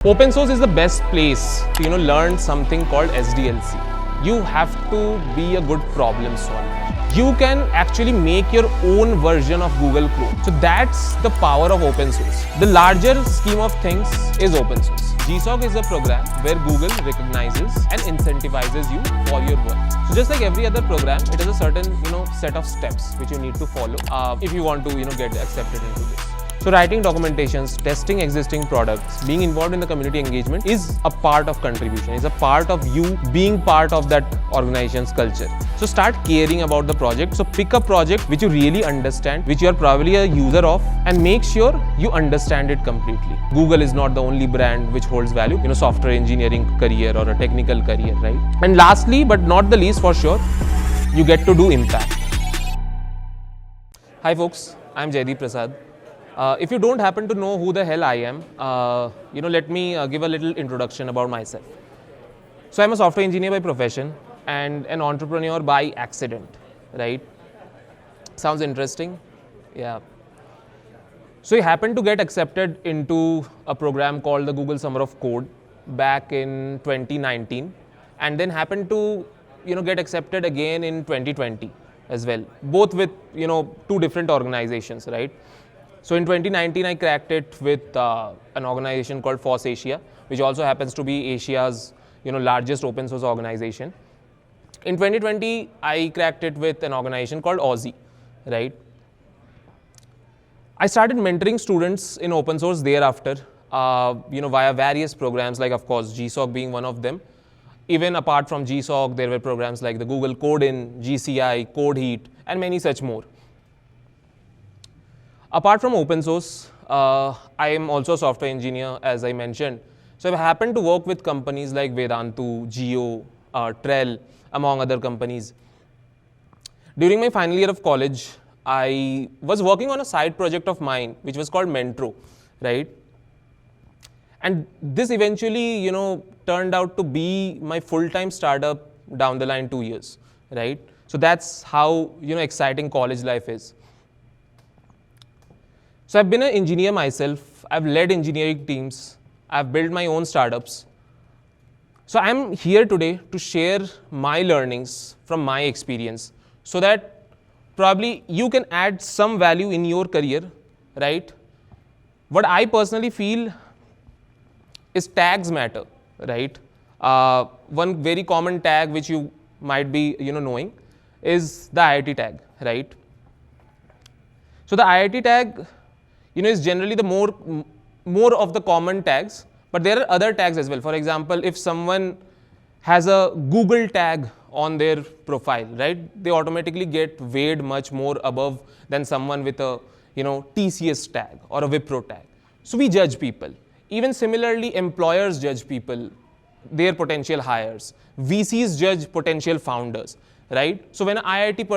Open source is the best place to learn something called SDLC. You have to be a good problem solver. You can actually make your own version of Google Chrome. So that's the power of open source. The larger scheme of things is open source. GSoC is a program where Google recognizes and incentivizes you for your work. So just like every other program, it has a certain set of steps which you need to follow if you want to get accepted into this. So writing documentations, testing existing products, being involved in the community engagement is a part of contribution, is a part of you being part of that organization's culture. So start caring about the project. So pick a project which you really understand, which you are probably a user of, and make sure you understand it completely. Google is not the only brand which holds value, software engineering career or a technical career, right? And lastly, but not the least for sure, you get to do impact. Hi folks, I'm Jaideep Prasad. If you don't happen to know who the hell I am, let me give a little introduction about myself. So I'm a software engineer by profession and an entrepreneur by accident, right? Sounds interesting? Yeah. So I happened to get accepted into a program called the Google Summer of Code back in 2019, and then happened to get accepted again in 2020 as well, both with two different organizations, right? So in 2019, I cracked it with an organization called FOSS Asia, which also happens to be Asia's largest open source organization. In 2020, I cracked it with an organization called Aussie, right? I started mentoring students in open source thereafter, via various programs, like of course GSoC being one of them. Even apart from GSoC, there were programs like the Google Code-In, GCI, Code Heat, and many such more. Apart from open source, I am also a software engineer, as I mentioned. So I happen to work with companies like Vedantu, Geo, Trell, among other companies. During my final year of college, I was working on a side project of mine, which was called Mentro, right? And this eventually, turned out to be my full-time startup down the line 2 years, right? So that's how, exciting college life is. So I've been an engineer myself, I've led engineering teams, I've built my own startups. So I'm here today to share my learnings from my experience so that probably you can add some value in your career, right? What I personally feel is tags matter, right? One very common tag which you might be knowing is the IIT tag, right? So the IIT tag is generally the more of the common tags, but there are other tags as well. For example, if someone has a Google tag on their profile, right, they automatically get weighed much more above than someone with a TCS tag or a Wipro tag. So we judge people. Even similarly, employers judge people, their potential hires. VCs judge potential founders, right? So when an IIT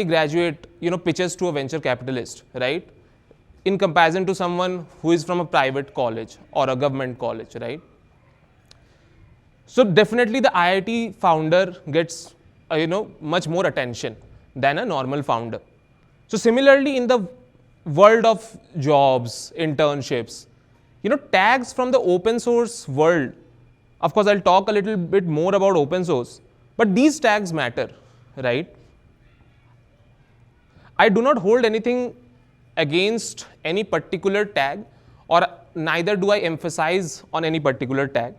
graduate pitches to a venture capitalist, right, in comparison to someone who is from a private college or a government college, right? So definitely the IIT founder gets much more attention than a normal founder. So similarly in the world of jobs, internships, tags from the open source world, of course I'll talk a little bit more about open source, but these tags matter, right? I do not hold anything against any particular tag, or neither do I emphasize on any particular tag.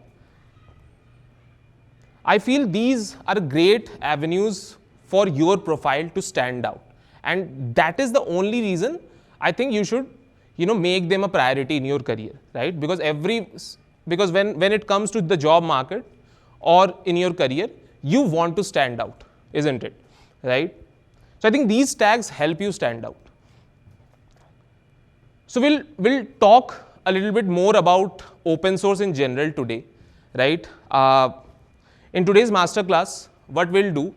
I feel these are great avenues for your profile to stand out, and that is the only reason I think you should make them a priority in your career, right? Because when it comes to the job market or in your career, you want to stand out, isn't it, right? So I think these tags help you stand out. So we'll talk a little bit more about open source in general today, right? In today's masterclass, what we'll do,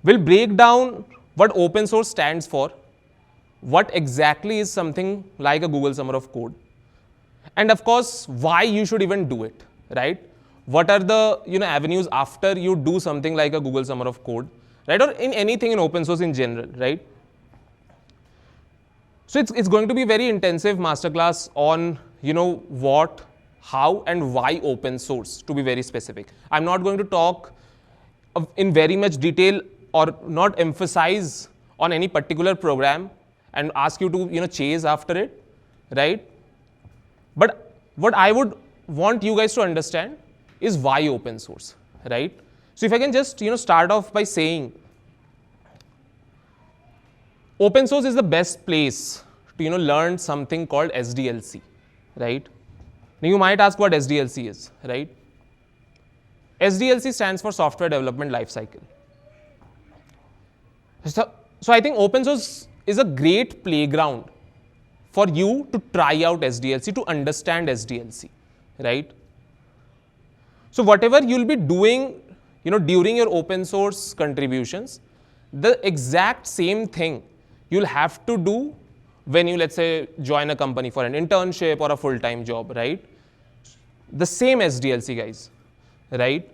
we'll break down what open source stands for, what exactly is something like a Google Summer of Code, and of course, why you should even do it, right? What are the avenues after you do something like a Google Summer of Code, right? Or in anything in open source in general, right? So it's going to be very intensive masterclass on what, how, and why open source, to be very specific. I'm not going to talk in very much detail or not emphasize on any particular program and ask you to chase after it, right? But what I would want you guys to understand is why open source, right? So if I can just start off by saying open source is the best place to learn something called SDLC, right? Now you might ask what SDLC is, right? SDLC stands for Software Development Lifecycle. So I think open source is a great playground for you to try out SDLC, to understand SDLC, right? So whatever you'll be doing, during your open source contributions, the exact same thing you'll have to do when you, let's say, join a company for an internship or a full-time job, right? The same SDLC, guys, right?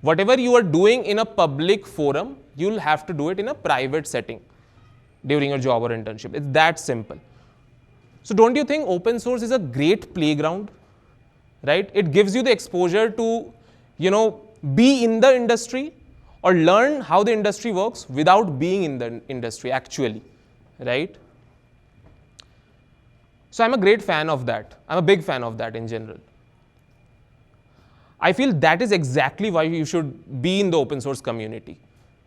Whatever you are doing in a public forum, you'll have to do it in a private setting during your job or internship. It's that simple. So don't you think open source is a great playground, right? It gives you the exposure to, be in the industry or learn how the industry works without being in the industry actually, right? So I'm a great fan of that. I'm a big fan of that in general. I feel that is exactly why you should be in the open source community,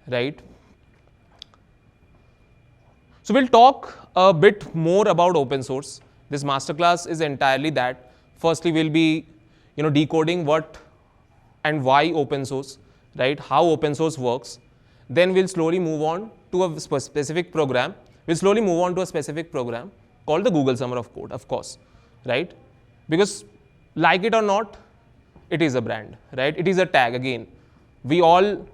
right? So we'll talk a bit more about open source. This masterclass is entirely that. Firstly, we'll be, decoding what and why open source, right? How open source works. Then we'll slowly move on to a specific program. We'll slowly move on to a specific program called the Google Summer of Code, of course, right? Because like it or not, it is a brand, right? It is a tag again. We all,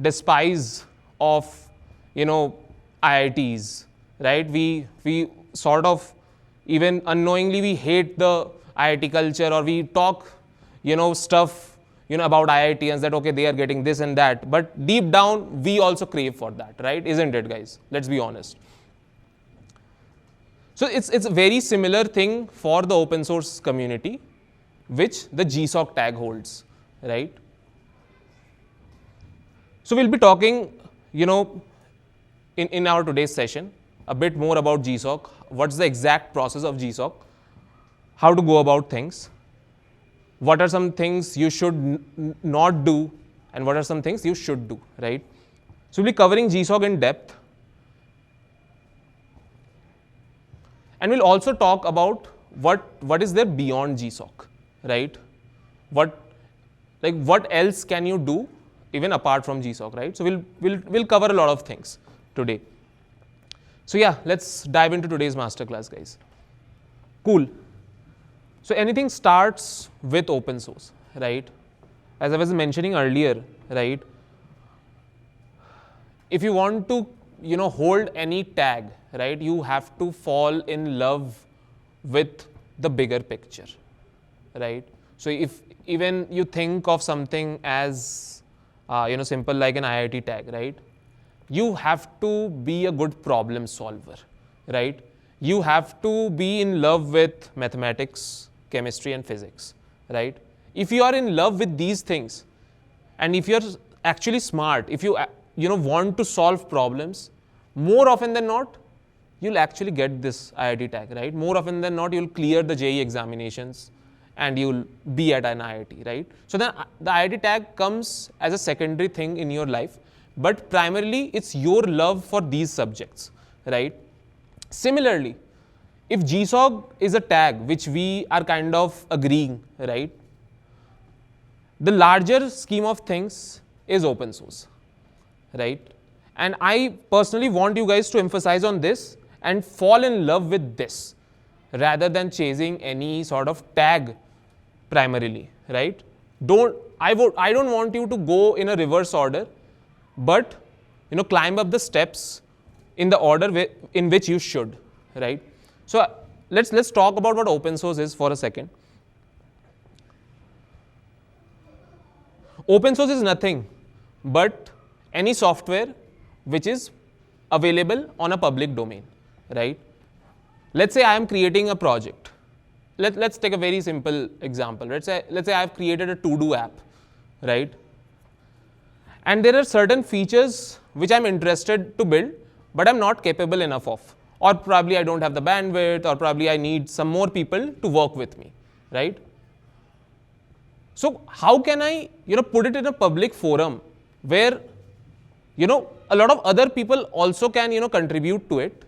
despise of, IITs, right? We sort of, even unknowingly, we hate the IIT culture, or we talk, stuff, about IITians that, okay, they are getting this and that. But deep down, we also crave for that, right? Isn't it, guys? Let's be honest. So it's a very similar thing for the open source community, which the GSoC tag holds, right? So we'll be talking, in our today's session, a bit more about GSoC, what's the exact process of GSoC, how to go about things, what are some things you should not do, and what are some things you should do, right? So we'll be covering GSoC in depth. And we'll also talk about what is there beyond GSoC, right? What else can you do even apart from GSoC, right? So we'll cover a lot of things today. So yeah, let's dive into today's masterclass, guys. Cool. So anything starts with open source, right? As I was mentioning earlier, right? If you want to, hold any tag, right, you have to fall in love with the bigger picture, right? So if even you think of something as, simple like an IIT tag, right? You have to be a good problem solver, right? You have to be in love with mathematics, chemistry, and physics, right? If you are in love with these things, and if you're actually smart, if you want to solve problems, more often than not, you'll actually get this IIT tag, right? More often than not, you'll clear the JEE examinations and you'll be at an IIT, right? So then the IIT tag comes as a secondary thing in your life, but primarily it's your love for these subjects, right? Similarly, if GSoC is a tag which we are kind of agreeing, right? The larger scheme of things is open source, right? And I personally want you guys to emphasize on this and fall in love with this rather than chasing any sort of tag primarily, right? I don't want you to go in a reverse order, but climb up the steps in the order in which you should, right? So let's talk about what open source is for a second. Open source is nothing but any software which is available on a public domain, right? Let's say I am creating a project, let's take a very simple example. Let's say I've created a to-do app, right? And there are certain features which I'm interested to build, but I'm not capable enough of. Or probably I don't have the bandwidth, or probably I need some more people to work with me, right? So how can I, put it in a public forum where, a lot of other people also can, contribute to it,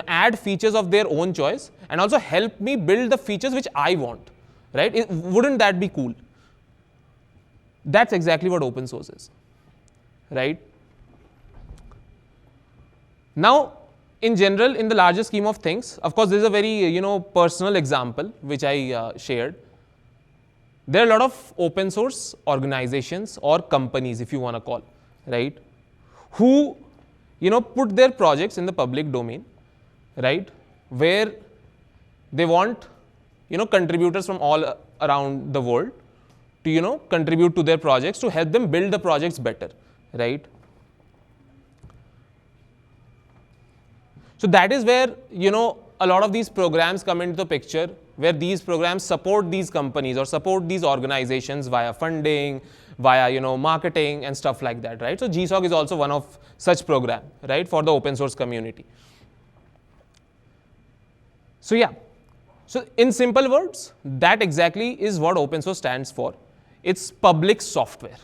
add features of their own choice, and also help me build the features which I want, right? Wouldn't that be cool? That's exactly what open source is, right? Now, in general, in the larger scheme of things, of course, this is a very, personal example which I shared. There are a lot of open source organizations or companies, if you want to call, right, who, put their projects in the public domain, right, where they want, contributors from all around the world to, contribute to their projects to help them build the projects better, right? So that is where, a lot of these programs come into the picture, where these programs support these companies or support these organizations via funding, via, marketing and stuff like that, right? So GSoC is also one of such program, right, for the open source community. So yeah, so in simple words, that exactly is what open source stands for. It's public software.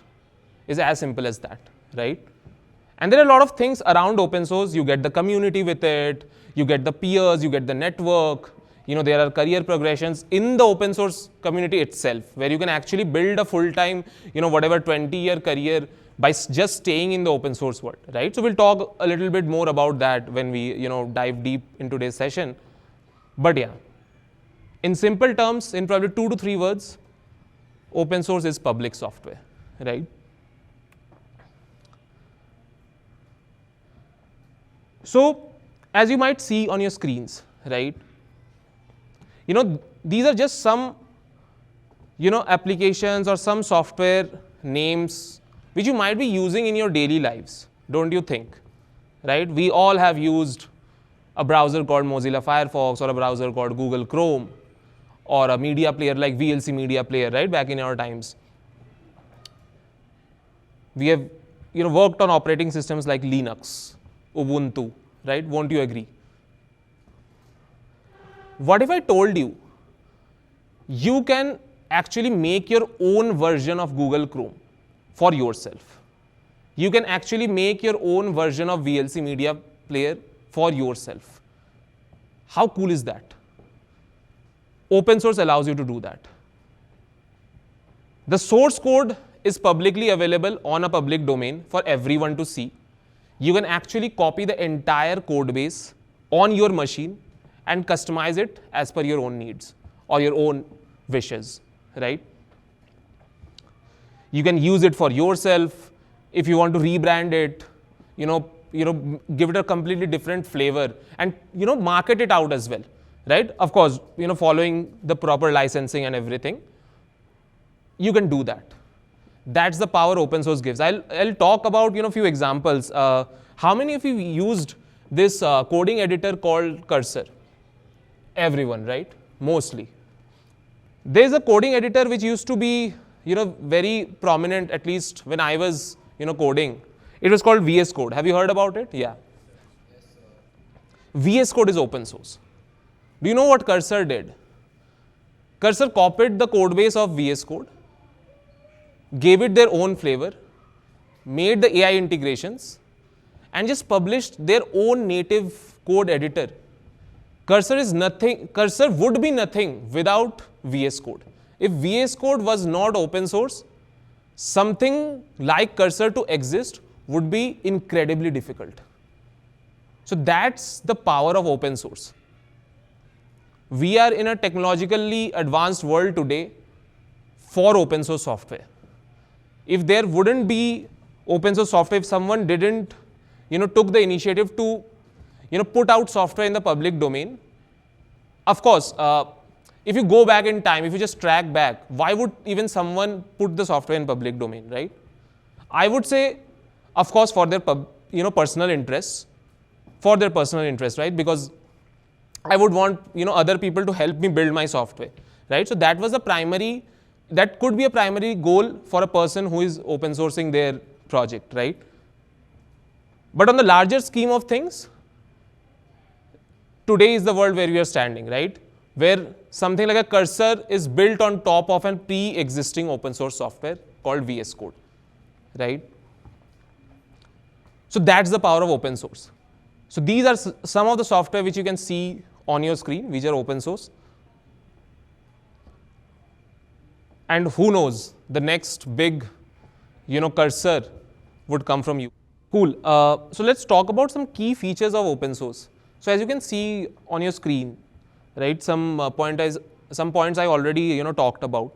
It's as simple as that, right? And there are a lot of things around open source. You get the community with it, you get the peers, you get the network. There are career progressions in the open source community itself, where you can actually build a full-time, whatever 20-year career by just staying in the open source world, right? So we'll talk a little bit more about that when we, dive deep in today's session. But yeah, in simple terms, in probably 2 to 3 words, open source is public software, right? So, as you might see on your screens, right, these are just some, applications or some software names which you might be using in your daily lives, don't you think, right? We all have used a browser called Mozilla Firefox, or a browser called Google Chrome, or a media player like VLC Media Player, right, back in our times. We have, worked on operating systems like Linux, Ubuntu, right? Won't you agree? What if I told you, you can actually make your own version of Google Chrome for yourself? You can actually make your own version of VLC Media Player for yourself. How cool is that? Open source allows you to do that. The source code is publicly available on a public domain for everyone to see. You can actually copy the entire code base on your machine and customize it as per your own needs or your own wishes, right? You can use it for yourself. If you want to rebrand it, give it a completely different flavor and, market it out as well, right? Of course, following the proper licensing and everything, you can do that. That's the power open source gives. I'll talk about, few examples. How many of you used this coding editor called Cursor? Everyone, right? Mostly. There's a coding editor which used to be, very prominent, at least when I was, coding. It was called VS Code. Have you heard about it? Yeah. Yes, VS Code is open source. Do you know what Cursor did? Cursor copied the code base of VS Code, gave it their own flavor, made the AI integrations, and just published their own native code editor. Cursor would be nothing without VS Code. If VS Code was not open source, something like Cursor to exist would be incredibly difficult. So that's the power of open source. We are in a technologically advanced world today for open source software. If there wouldn't be open source software, if someone didn't, took the initiative to, put out software in the public domain, of course, if you go back in time, if you just track back, why would even someone put the software in public domain, right? I would say, of course, for their personal interests, right? Because I would want, other people to help me build my software, right? So that was that could be a primary goal for a person who is open sourcing their project, right? But on the larger scheme of things, today is the world where we are standing, right? Where something like a cursor is built on top of a pre-existing open source software called VS Code, right? So that's the power of open source. So these are some of the software which you can see on your screen, which are open source. And who knows, the next big, cursor would come from you. Cool. So let's talk about some key features of open source. So as you can see on your screen, right, some points I already talked about.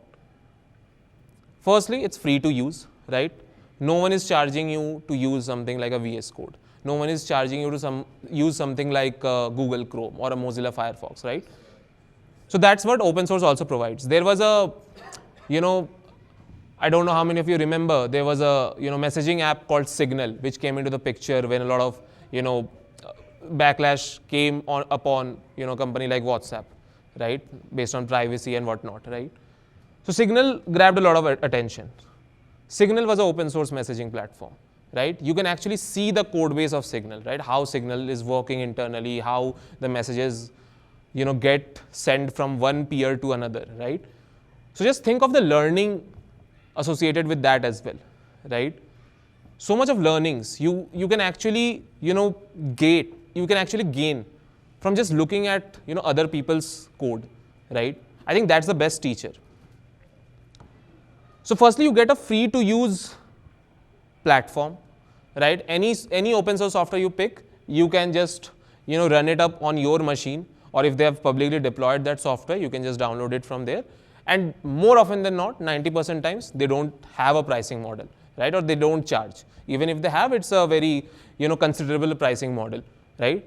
Firstly, it's free to use, right? No one is charging you to use something like a VS Code. No one is charging you to use something like Google Chrome or a Mozilla Firefox, right? So that's what open source also provides. There was a, I don't know how many of you remember, there was a messaging app called Signal, which came into the picture when a lot of backlash came upon a company like WhatsApp, right, based on privacy and whatnot, right? So Signal grabbed a lot of attention. Signal was an open source messaging platform, right? You can actually see the code base of Signal, right? How Signal is working internally, how the messages get sent from one peer to another, right? So just think of the learning associated with that as well, right? So much of learnings you can actually gain from just looking at other people's code, right? I think that's the best teacher. So firstly, you get a free to use platform, right? Any open source software you pick, you can just run it up on your machine, or if they have publicly deployed that software, you can just download it from there. And more often than not, 90% times, they don't have a pricing model, right? Or they don't charge. Even if they have, it's a very considerable pricing model, right?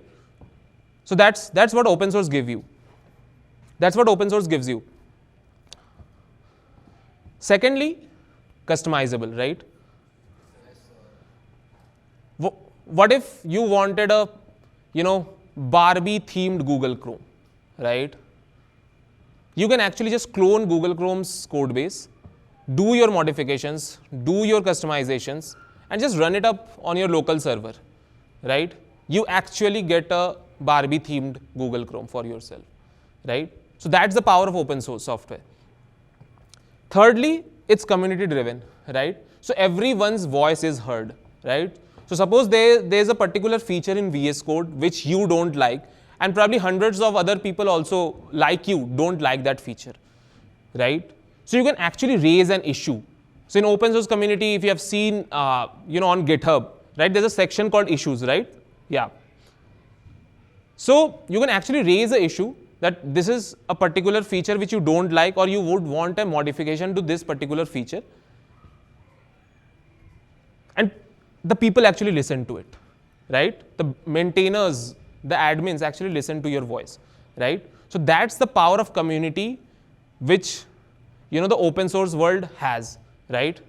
So that's what open source gives you. That's what open source gives you. Secondly, customizable, right? What if you wanted a Barbie themed Google Chrome, right? You can actually just clone Google Chrome's code base, do your modifications, do your customizations, and just run it up on your local server, right? You actually get a Barbie themed Google Chrome for yourself, right? So that's the power of open source software. Thirdly, it's community driven, right? So everyone's voice is heard, right? So suppose there's a particular feature in VS Code which you don't like, and probably hundreds of other people also like you don't like that feature, right? So you can actually raise an issue. So in open source community, if you have seen, on GitHub, right, there's a section called issues, right? Yeah. So you can actually raise an issue that this is a particular feature which you don't like, or you would want a modification to this particular feature. And the people actually listen to it, right? The maintainers, the admins actually listen to your voice, right? So that's the power of community which, the open source world has, right?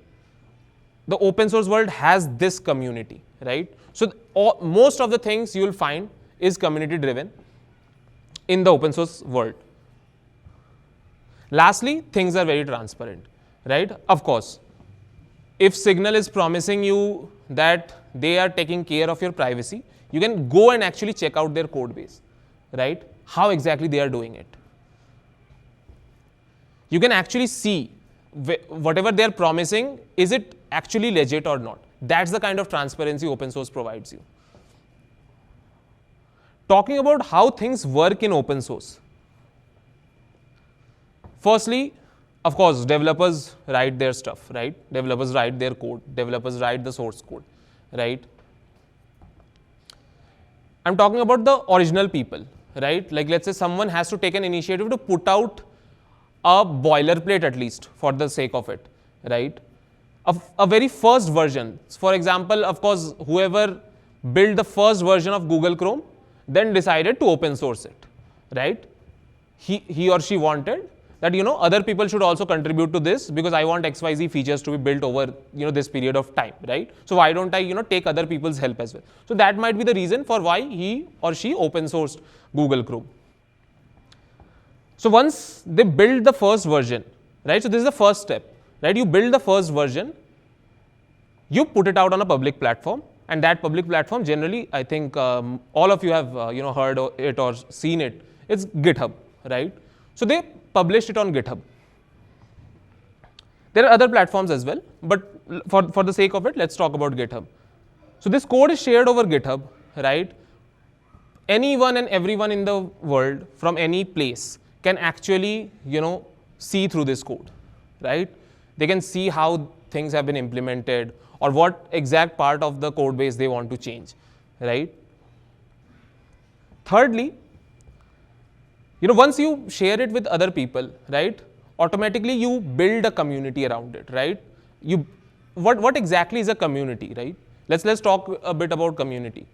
The open source world has this community, right? So most of the things you will find is community driven in the open source world. Lastly, things are very transparent, right? Of course, if Signal is promising you that they are taking care of your privacy, you can go and actually check out their code base, right? How exactly they are doing it. You can actually see whatever they are promising, is it actually legit or not? That's the kind of transparency open source provides you. Talking about how things work in open source. Firstly, of course, developers write their stuff, right? Developers write their code. Developers write the source code, right? I'm talking about the original people, right? Like let's say someone has to take an initiative to put out a boilerplate at least for the sake of it, right? A very first version. For example, of course, whoever built the first version of Google Chrome then decided to open source it, right? He or she wanted that, other people should also contribute to this because I want XYZ features to be built over, this period of time, right? So why don't I, take other people's help as well? So that might be the reason for why he or she open sourced Google Chrome, So once they build the first version, right? So this is the first step, right? You build the first version, you put it out on a public platform, and that public platform generally, I think all of you have heard it or seen it. It's GitHub, right? So they published it on GitHub. There are other platforms as well, but for the sake of it, let's talk about GitHub. So this code is shared over GitHub, right? Anyone and everyone in the world from any place can actually, see through this code, right? They can see how things have been implemented or what exact part of the code base they want to change, right? Thirdly, once you share it with other people, right, automatically you build a community around it, right? What exactly is a community, right? Let's talk a bit about community.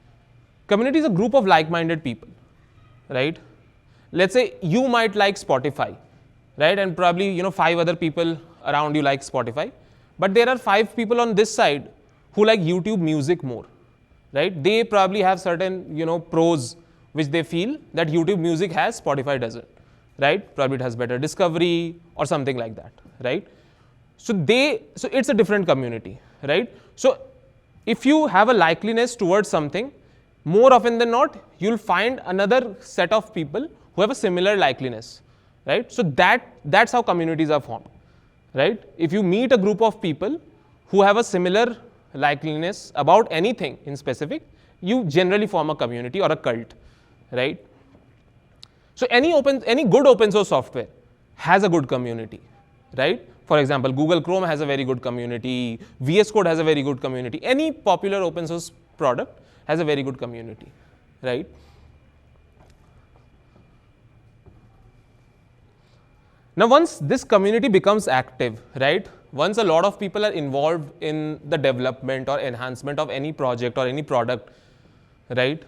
Community is a group of like-minded people, right? Let's say you might like Spotify, right? And probably, 5 other people around you like Spotify. But there are 5 people on this side who like YouTube music more, right? They probably have certain, pros which they feel that YouTube music has, Spotify doesn't, right? Probably it has better discovery or something like that, right? So it's a different community, right? So if you have a likeliness towards something, more often than not, you'll find another set of people who have a similar likeliness, right? So that's how communities are formed, right? If you meet a group of people who have a similar likeliness about anything in specific, you generally form a community or a cult, right? So any good open source software has a good community, right? For example, Google Chrome has a very good community, VS Code has a very good community. Any popular open source product has a very good community, right? Now, once this community becomes active, right? Once a lot of people are involved in the development or enhancement of any project or any product, right?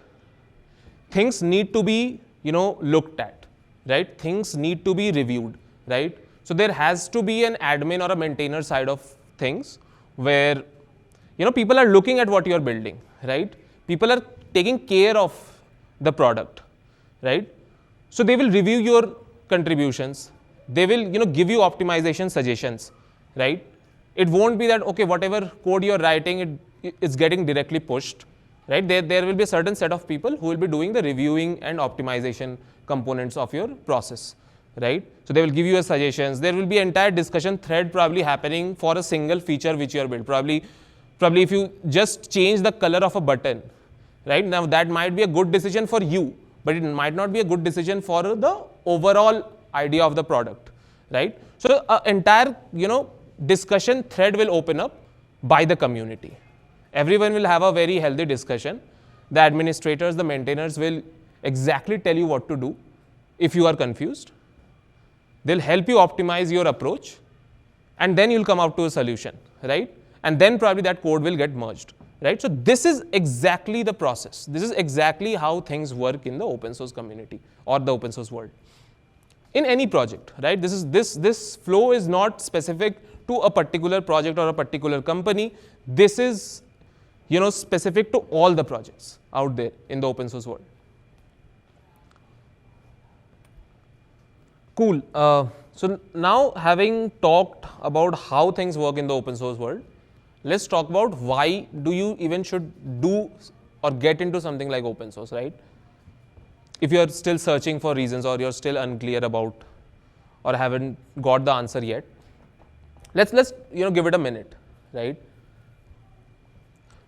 Things need to be, looked at, right? Things need to be reviewed, right? So there has to be an admin or a maintainer side of things where, people are looking at what you are building, right? People are taking care of the product, right? So they will review your contributions. They will, give you optimization suggestions, right? It won't be that, okay, whatever code you're writing, it's getting directly pushed, right? There will be a certain set of people who will be doing the reviewing and optimization components of your process, right? So they will give you a suggestions. There will be an entire discussion thread probably happening for a single feature which you are built. Probably if you just change the color of a button, right? Now that might be a good decision for you, but it might not be a good decision for the overall idea of the product, right? So an entire, discussion thread will open up by the community. Everyone will have a very healthy discussion. The administrators, the maintainers will exactly tell you what to do if you are confused. They'll help you optimize your approach, and then you'll come out to a solution, right? And then probably that code will get merged, right? So this is exactly the process. This is exactly how things work in the open source community or the open source world. In any project, right? This flow is not specific to a particular project or a particular company. This is, specific to all the projects out there in the open source world. Cool. So now, having talked about how things work in the open source world, let's talk about why do you even should do or get into something like open source, right? If you're still searching for reasons or you're still unclear about or haven't got the answer yet, let's give it a minute, right?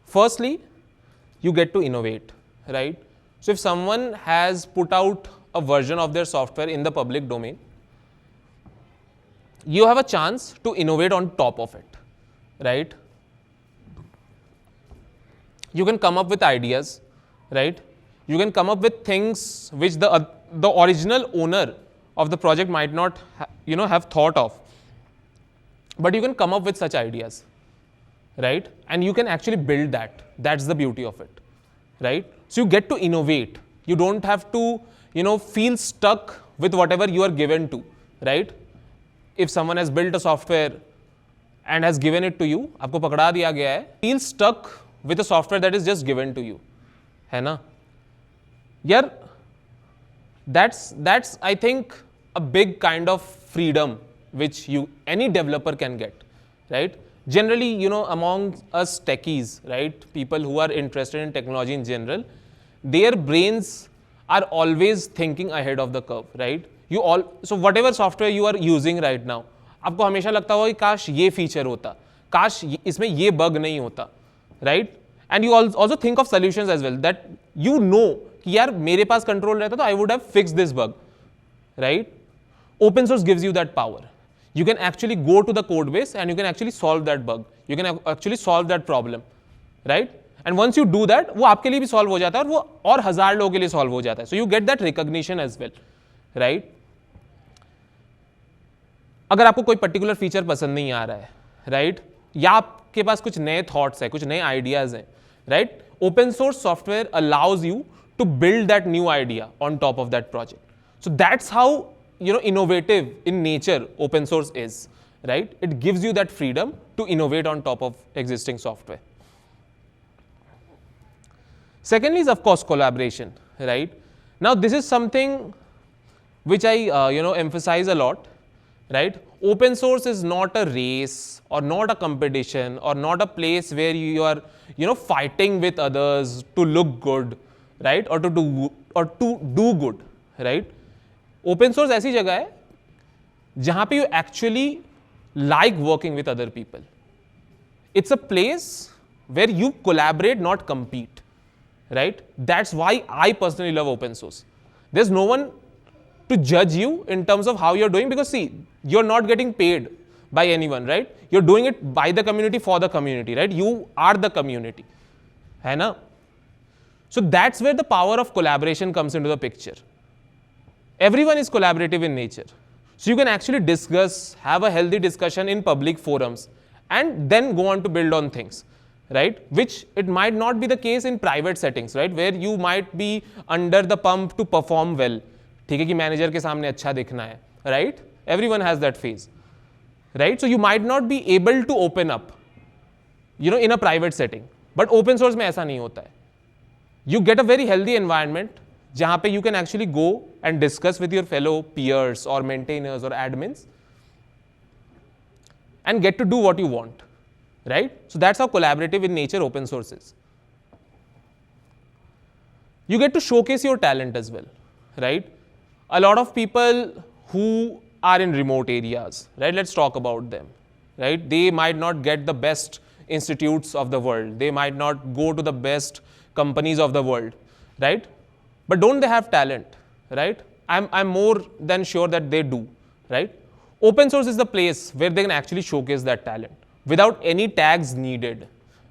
Firstly, you get to innovate, right? So if someone has put out a version of their software in the public domain, you have a chance to innovate on top of it, right? You can come up with ideas, right? You can come up with things which the original owner of the project might not have thought of, but you can come up with such ideas, right? And you can actually build that. That's the beauty of it, right? So you get to innovate. You don't have to feel stuck with whatever you are given to, right? If someone has built a software and has given it to you, आपको पकड़ा दिया गया है, feel stuck with a software that is just given to you, है ना? Yeah, that's I think a big kind of freedom which any developer can get, right? Generally, among us techies, right, people who are interested in technology in general, their brains are always thinking ahead of the curve, right? So whatever software you are using right now, आपको हमेशा लगता होगा कि काश ये feature होता, काश इसमें ये बग नहीं होता, right? And you also think of solutions as well, that कि यार मेरे पास कंट्रोल रहता तो I would have fixed this bug, right? Open source gives you that power. You can actually go to the code base and you can actually solve that bug. You can actually solve that problem, right? And once you do that, वो आपके लिए भी solve हो जाता है और वो और 1000 लोगों के लिए solve हो जाता है. So you get that recognition as well, right? अगर आपको कोई पर्टिकुलर फीचर पसंद नहीं आ रहा है, राइट, या आपके पास कुछ नए थॉट्स है, कुछ नए आइडियाज हैं, right, open source software allows you to build that new idea on top of that project. So that's how innovative in nature open source is, right? It gives you that freedom to innovate on top of existing software. Secondly is of course collaboration, right? Now this is something which I emphasize a lot, right? Open source is not a race or not a competition or not a place where you are fighting with others to look good, right? Or to do good, right? Open source ऐसी जगह है जहां पे you actually like working with other people. It's a place where you collaborate, not compete, right? That's why I personally love open source. There's no one to judge you in terms of how you're doing, because see, you're not getting paid by anyone, right? You're doing it by the community, for the community, right? You are the community, है ना? So that's where the power of collaboration comes into the picture. Everyone is collaborative in nature. So you can actually discuss, have a healthy discussion in public forums, and then go on to build on things, right? Which it might not be the case in private settings, right? Where you might be under the pump to perform well. ठीक है कि manager के सामने अच्छा दिखना है, right? Everyone has that phase, right? So you might not be able to open up, in a private setting. But open source में ऐसा नहीं होता है. You get a very healthy environment जहां पे you can actually go and discuss with your fellow peers or maintainers or admins and get to do what you want, right? So that's how collaborative in nature open source is. You get to showcase your talent as well, right? A lot of people who are in remote areas, right? Let's talk about them, right? They might not get the best institutes of the world. They might not go to the best companies of the world, right? But don't they have talent, right? I'm more than sure that they do, right? Open source is the place where they can actually showcase that talent without any tags needed,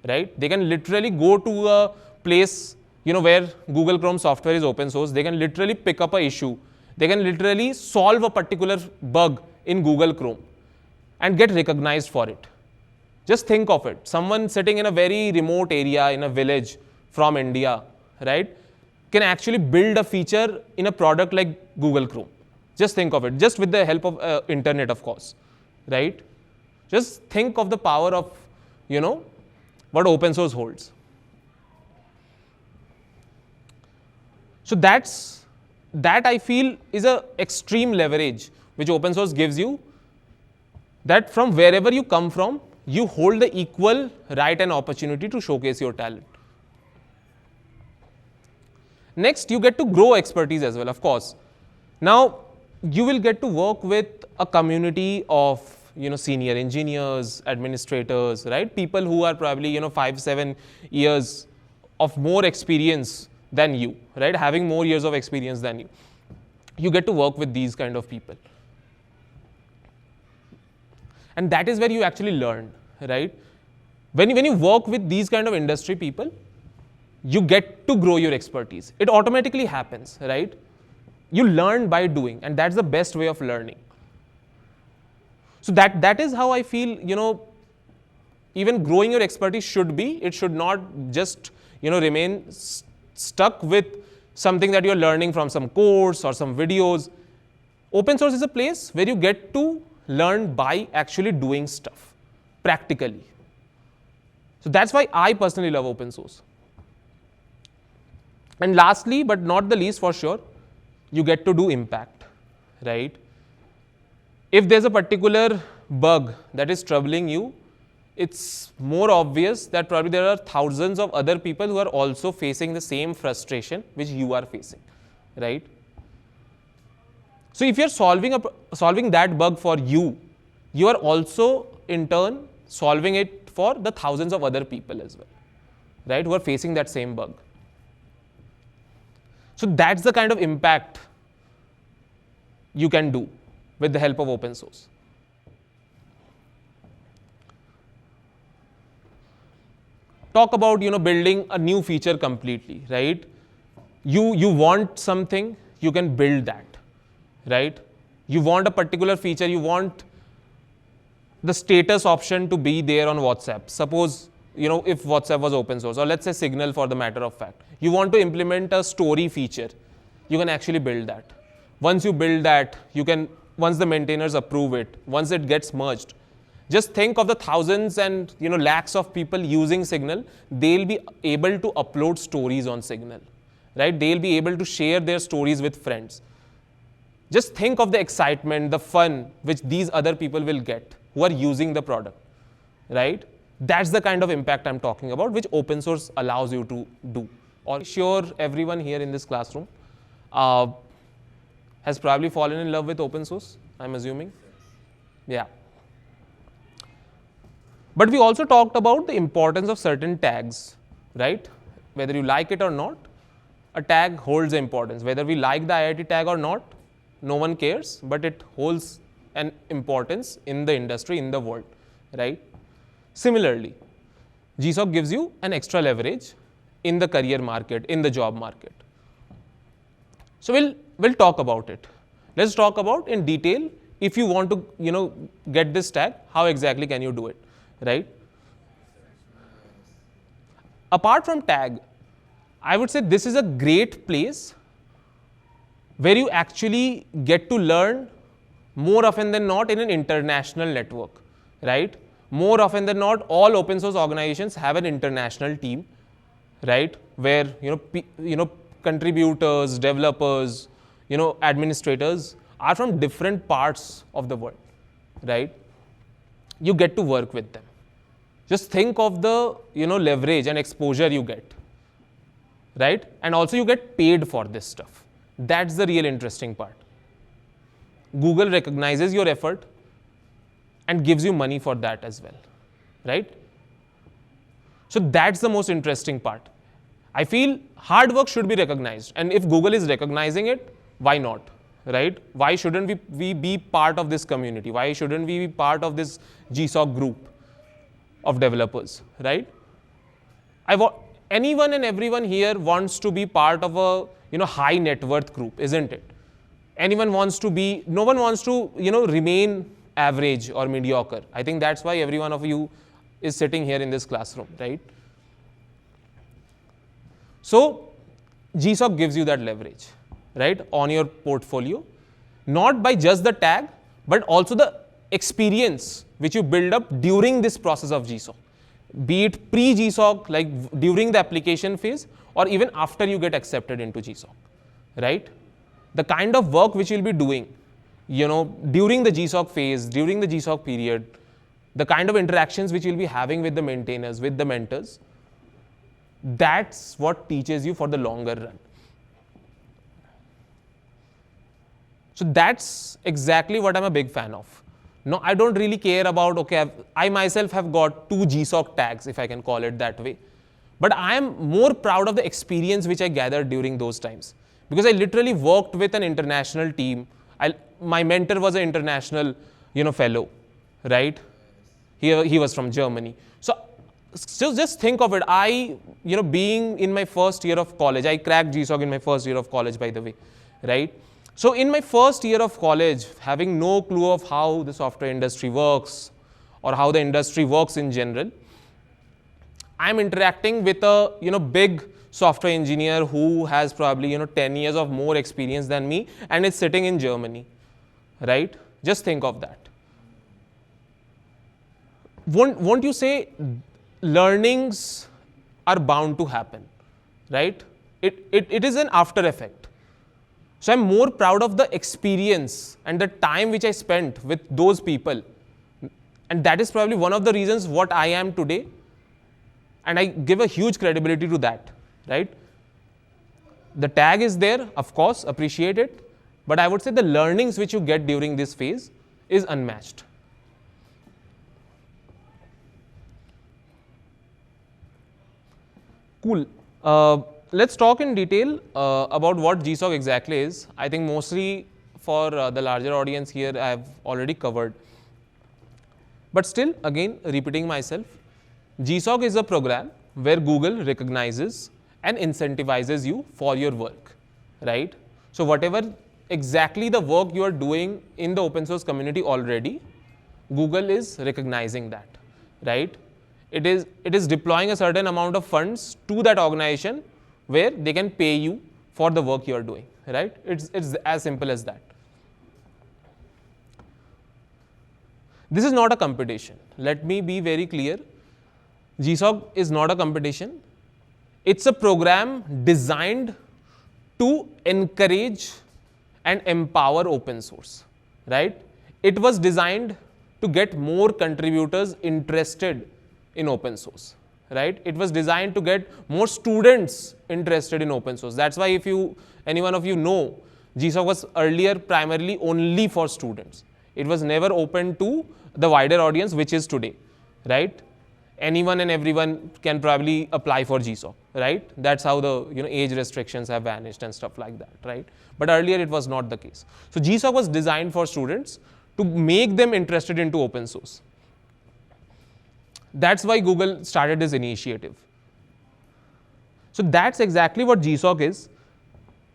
right? They can literally go to a place, where Google Chrome software is open source. They can literally pick up an issue. They can literally solve a particular bug in Google Chrome and get recognized for it. Just think of it. Someone sitting in a very remote area in a village from India, right, can actually build a feature in a product like Google Chrome. Just think of it, just with the help of internet, of course, right? Just think of the power of, what open source holds. So that I feel is a extreme leverage which open source gives you, that from wherever you come from, you hold the equal right and opportunity to showcase your talent. Next, you get to grow expertise as well, of course. Now, you will get to work with a community of, senior engineers, administrators, right? People who are probably, 5-7 years of more experience than you, right? Having more years of experience than you. You get to work with these kind of people. And that is where you actually learn, right? When you work with these kind of industry people, you get to grow your expertise. It automatically happens, right? You learn by doing, and that's the best way of learning. So that is how I feel, even growing your expertise should be. It should not just, remain stuck with something that you're learning from some course or some videos. Open source is a place where you get to learn by actually doing stuff practically. So that's why I personally love open source. And lastly, but not the least for sure, you get to do impact, right? If there's a particular bug that is troubling you, it's more obvious that probably there are thousands of other people who are also facing the same frustration which you are facing, right? So if you're solving that bug for you, you are also in turn solving it for the thousands of other people as well, right, who are facing that same bug. So that's the kind of impact you can do with the help of open source. Talk about building a new feature completely, right? You want something, you can build that, right? You want a particular feature, you want the status option to be there on WhatsApp. Suppose if WhatsApp was open source, or let's say Signal for the matter of fact, you want to implement a story feature, you can actually build that. Once you build that, once the maintainers approve it, once it gets merged, just think of the thousands and lakhs of people using Signal. They'll be able to upload stories on Signal, right? They'll be able to share their stories with friends. Just think of the excitement, the fun which these other people will get who are using the product, right? That's the kind of impact I'm talking about, which open source allows you to do. Or sure, everyone here in this classroom has probably fallen in love with open source, I'm assuming. Yeah. But we also talked about the importance of certain tags, right? Whether you like it or not, a tag holds importance. Whether we like the IIT tag or not, no one cares, but it holds an importance in the industry, in the world, right? Similarly, GSoC gives you an extra leverage in the career market, in the job market. So we'll talk about it. Let's talk about in detail, if you want to get this tag, how exactly can you do it, right? Apart from tag, I would say this is a great place where you actually get to learn more often than not in an international network, right? More often than not, all open source organizations have an international team, right? Where contributors, developers, administrators are from different parts of the world, right? You get to work with them. Just think of the leverage and exposure you get, right? And also you get paid for this stuff. That's the real interesting part. Google recognizes your effort and gives you money for that as well, right? So that's the most interesting part. I feel hard work should be recognized, and if Google is recognizing it, why not, right? Why shouldn't we be part of this community? Why shouldn't we be part of this GSoC group of developers, right? Anyone and everyone here wants to be part of a high net worth group, isn't it? No one wants to remain average or mediocre. I think that's why every one of you is sitting here in this classroom, right? So GSoC gives you that leverage, right, on your portfolio, not by just the tag, but also the experience which you build up during this process of GSoC, be it pre-GSoC, like during the application phase, or even after you get accepted into GSoC, right? The kind of work which you'll be doing, during the GSoC phase, during the GSoC period, the kind of interactions which you'll be having with the maintainers, with the mentors, that's what teaches you for the longer run. So that's exactly what I'm a big fan of. No, I don't really care about, okay, I myself have got 2 GSoC tags, if I can call it that way. But I am more proud of the experience which I gathered during those times. Because I literally worked with an international team. My mentor was an international, fellow, right? He was from Germany. So just think of it. Being in my first year of college, I cracked GSoC in my first year of college, by the way, right? So in my first year of college, having no clue of how the software industry works or how the industry works in general, I'm interacting with a big software engineer who has probably 10 years of more experience than me and is sitting in Germany, right? Just think of that. Won't you say learnings are bound to happen, right? It is an after effect. So I'm more proud of the experience and the time which I spent with those people. And that is probably one of the reasons what I am today. And I give a huge credibility to that, right? The tag is there, of course, appreciate it. But I would say the learnings which you get during this phase is unmatched. Cool. Let's talk in detail about what GSoC exactly is. I think mostly for the larger audience here, I have already covered. But still, again, repeating myself, GSoC is a program where Google recognizes and incentivizes you for your work, right? So whatever exactly the work you are doing in the open source community already, Google is recognizing that, right? It is deploying a certain amount of funds to that organization where they can pay you for the work you are doing, right? It's as simple as that. This is not a competition. Let me be very clear. GSoC is not a competition. It's a program designed to encourage and empower open source, right? It was designed to get more contributors interested in open source, right? It was designed to get more students interested in open source. That's why if any one of you know, GSoC was earlier primarily only for students. It was never open to the wider audience, which is today, right? Anyone and everyone can probably apply for GSoC, right? That's how the age restrictions have vanished and stuff like that, right? But earlier it was not the case. So GSoC was designed for students to make them interested into open source. That's why Google started this initiative. So that's exactly what GSoC is.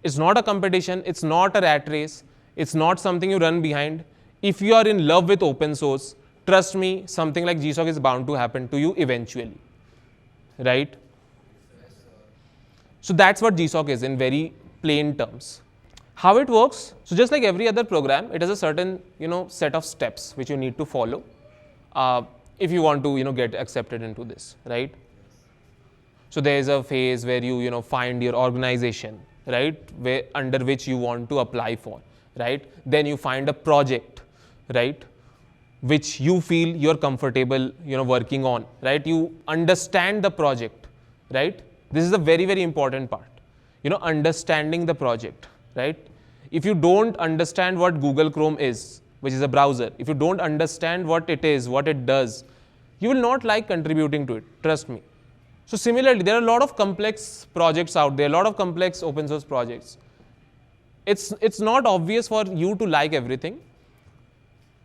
It's not a competition. It's not a rat race. It's not something you run behind. If you are in love with open source, trust me, something like GSoC is bound to happen to you eventually, right? So that's what GSoC is in very plain terms. How it works? So just like every other program, it has a certain set of steps which you need to follow if you want to get accepted into this, right? So there is a phase where you find your organization, right, under which you want to apply for, right? Then you find a project, right, which you feel you're comfortable working on, right? You understand the project, right? This is a very, very important part, understanding the project, right? If you don't understand what Google Chrome is, which is a browser, if you don't understand what it is, what it does, you will not like contributing to it, trust me. So similarly, there are a lot of complex projects out there, a lot of complex open source projects. It's not obvious for you to like everything,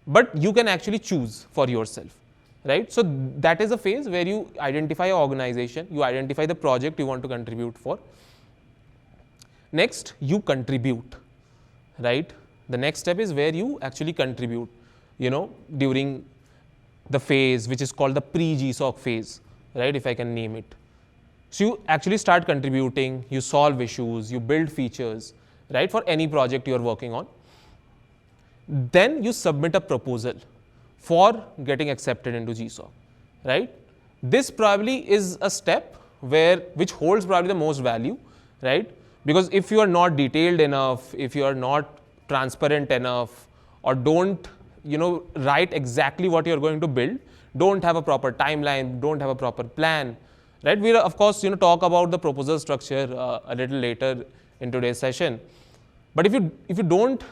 but you can actually choose for yourself, right? So that is a phase where you identify your organization, you identify the project you want to contribute for. Next, you contribute, right? The next step is where you actually contribute, during the phase which is called the pre-GSoC phase, right? If I can name it. So you actually start contributing, you solve issues, you build features, right? For any project you are working on. Then you submit a proposal for getting accepted into GSoC, right? This probably is a step which holds probably the most value, right? Because if you are not detailed enough, if you are not transparent enough, or don't write exactly what you are going to build, don't have a proper timeline, don't have a proper plan, right? We'll of course talk about the proposal structure a little later in today's session. But if you don't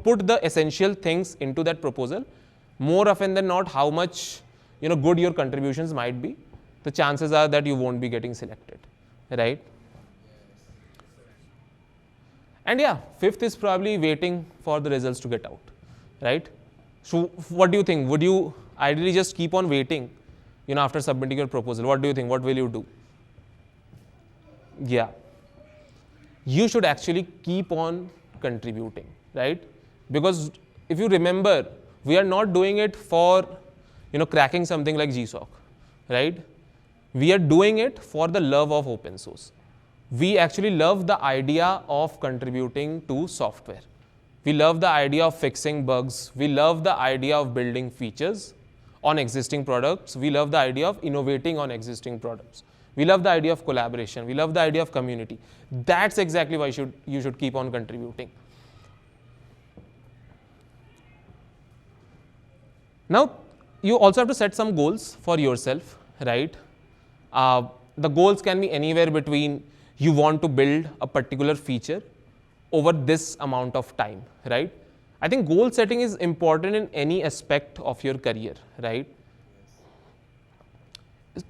put the essential things into that proposal, more often than not, how much good your contributions might be, the chances are that you won't be getting selected, right? And yeah, fifth is probably waiting for the results to get out, right? So what do you think? Would you ideally just keep on waiting, after submitting your proposal? What do you think? What will you do? Yeah, you should actually keep on contributing, right? Because if you remember, we are not doing it for cracking something like GSoC, right? We are doing it for the love of open source. We actually love the idea of contributing to software. We love the idea of fixing bugs. We love the idea of building features on existing products. We love the idea of innovating on existing products. We love the idea of collaboration. We love the idea of community. That's exactly why you should keep on contributing. Now, you also have to set some goals for yourself, right? The goals can be anywhere between you want to build a particular feature over this amount of time, right? I think goal setting is important in any aspect of your career, right?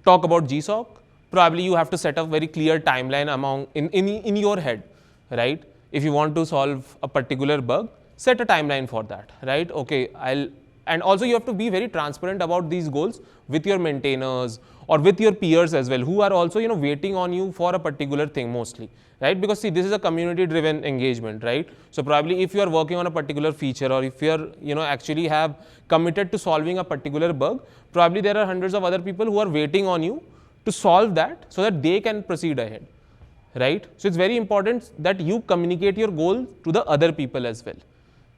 Talk about GSoC, probably you have to set a very clear timeline in your head, right? If you want to solve a particular bug, set a timeline for that, right? Okay, and also you have to be very transparent about these goals with your maintainers or with your peers as well, who are also, waiting on you for a particular thing mostly, right? Because see, this is a community driven engagement, right? So probably if you are working on a particular feature, or if you are, actually have committed to solving a particular bug, probably there are hundreds of other people who are waiting on you to solve that so that they can proceed ahead, right? So it's very important that you communicate your goal to the other people as well,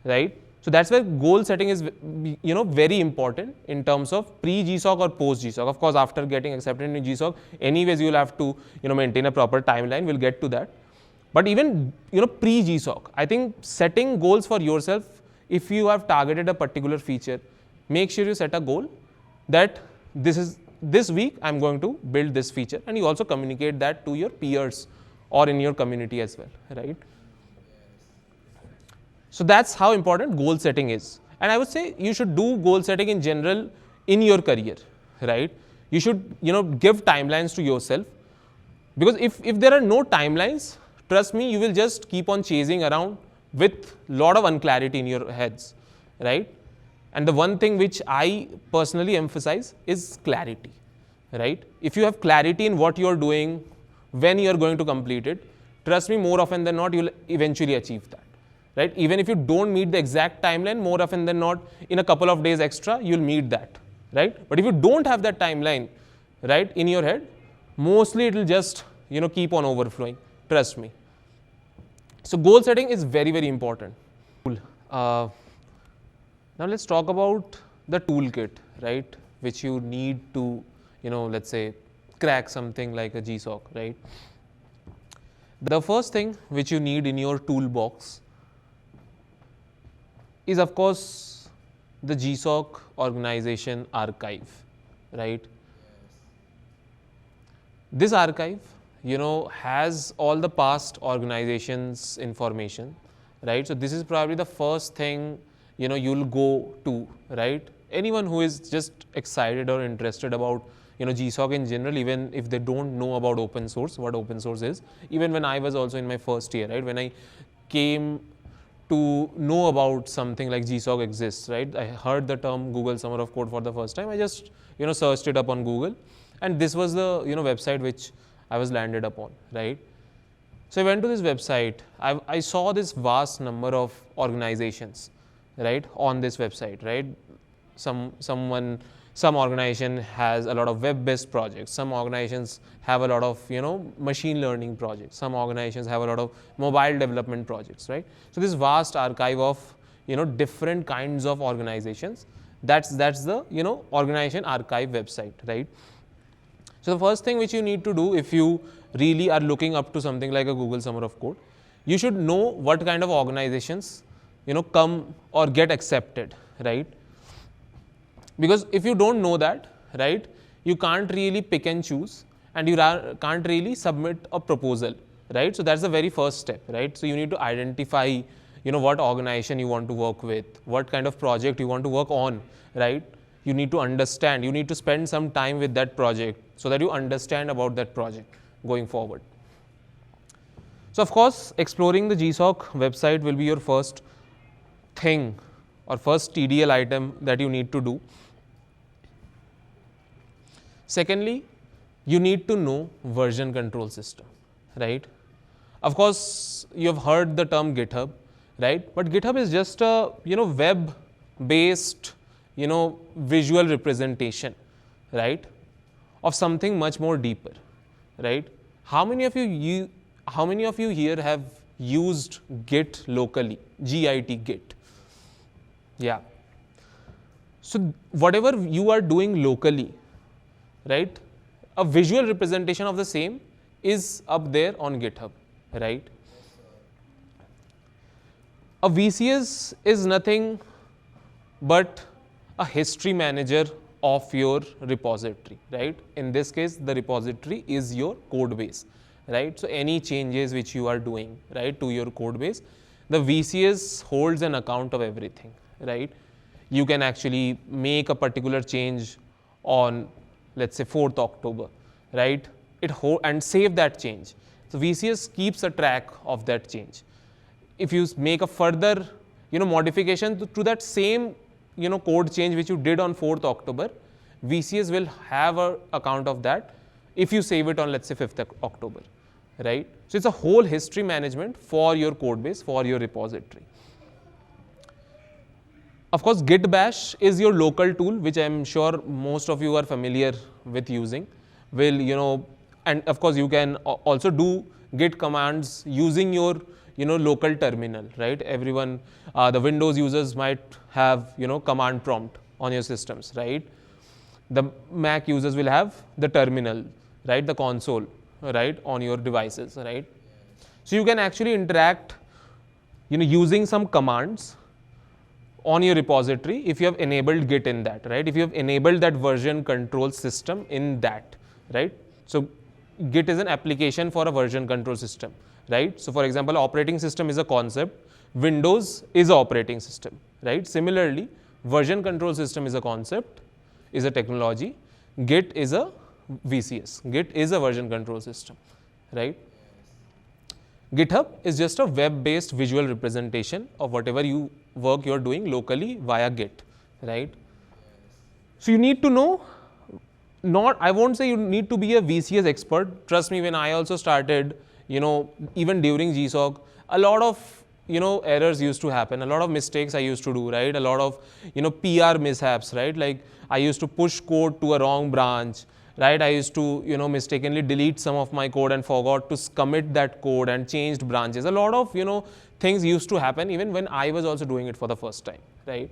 right? So that's where goal setting is, very important in terms of pre-GSoC or post-GSoC. Of course, after getting accepted in GSoC, anyways you'll have to, maintain a proper timeline. We'll get to that. But even, pre-GSoC, I think setting goals for yourself, if you have targeted a particular feature, make sure you set a goal that this week I'm going to build this feature, and you also communicate that to your peers or in your community as well, right? So that's how important goal setting is. And I would say you should do goal setting in general in your career, right? You should, give timelines to yourself, because if there are no timelines, trust me, you will just keep on chasing around with a lot of unclarity in your heads, right? And the one thing which I personally emphasize is clarity, right? If you have clarity in what you're doing, when you're going to complete it, trust me, more often than not, you'll eventually achieve that. Right? Even if you don't meet the exact timeline, more often than not, in a couple of days extra, you'll meet that, right? But if you don't have that timeline, right, in your head, mostly it will just, keep on overflowing. Trust me. So goal setting is very, very important. Now let's talk about the toolkit, right, which you need to, let's say, crack something like a GSoC, right? The first thing which you need in your toolbox is, of course, the GSoC organization archive, right? This archive, has all the past organizations information, right? So this is probably the first thing, you'll go to, right? Anyone who is just excited or interested about, GSoC in general, even if they don't know about open source, what open source is. Even when I was also in my first year, right? When I came to know about something like GSoC exists, right? I heard the term Google Summer of Code for the first time. I just, searched it up on Google, and this was the, website which I was landed upon, right? So I went to this website. I saw this vast number of organizations, right, on this website, right? Some organization has a lot of web-based projects. Some organizations have a lot of, machine learning projects. Some organizations have a lot of mobile development projects, right? So this vast archive of, different kinds of organizations, that's the, organization archive website, right? So the first thing which you need to do, if you really are looking up to something like a Google Summer of Code, you should know what kind of organizations, come or get accepted, right? Because if you don't know that, right, you can't really pick and choose, and you can't really submit a proposal, right? So that's the very first step, right? So you need to identify, what organization you want to work with, what kind of project you want to work on, right? You need to understand, you need to spend some time with that project so that you understand about that project going forward. So of course, exploring the GSoC website will be your first thing or first TDL item that you need to do. Secondly, you need to know version control system, right? Of course, you have heard the term GitHub, right? But GitHub is just a, web-based, visual representation, right, of something much more deeper, right? How many of you here have used Git locally? Git. Yeah. So whatever you are doing locally, right, a visual representation of the same is up there on GitHub, right? A VCS is nothing but a history manager of your repository, right? In this case, the repository is your code base, right? So any changes which you are doing, right, to your code base, the VCS holds an account of everything, right? You can actually make a particular change on, let's say, 4th October, right? And save that change. So VCS keeps a track of that change. If you make a further, modification to that same, code change which you did on 4th October, VCS will have an account of that if you save it on, let's say, 5th October, right? So it's a whole history management for your code base, for your repository. Of course, Git Bash is your local tool, which I'm sure most of you are familiar with using. And of course, you can also do Git commands using your, local terminal, right? Everyone, the Windows users might have, command prompt on your systems, right? The Mac users will have the terminal, right? The console, right? On your devices, right? So you can actually interact, using some commands on your repository if you have enabled Git in that, right? If you have enabled that version control system in that, right? So Git is an application for a version control system, right? So for example, operating system is a concept, Windows is an operating system, right? Similarly, version control system is a concept, is a technology, Git is a VCS, Git is a version control system, right? GitHub is just a web-based visual representation of whatever work you're doing locally via Git, right? So you need to know, I won't say you need to be a VCS expert. Trust me, when I also started, even during GSoC, a lot of, errors used to happen, a lot of mistakes I used to do, right? A lot of, PR mishaps, right? Like I used to push code to a wrong branch, right? I used to, mistakenly delete some of my code and forgot to commit that code and changed branches. A lot of, things used to happen even when I was also doing it for the first time, right?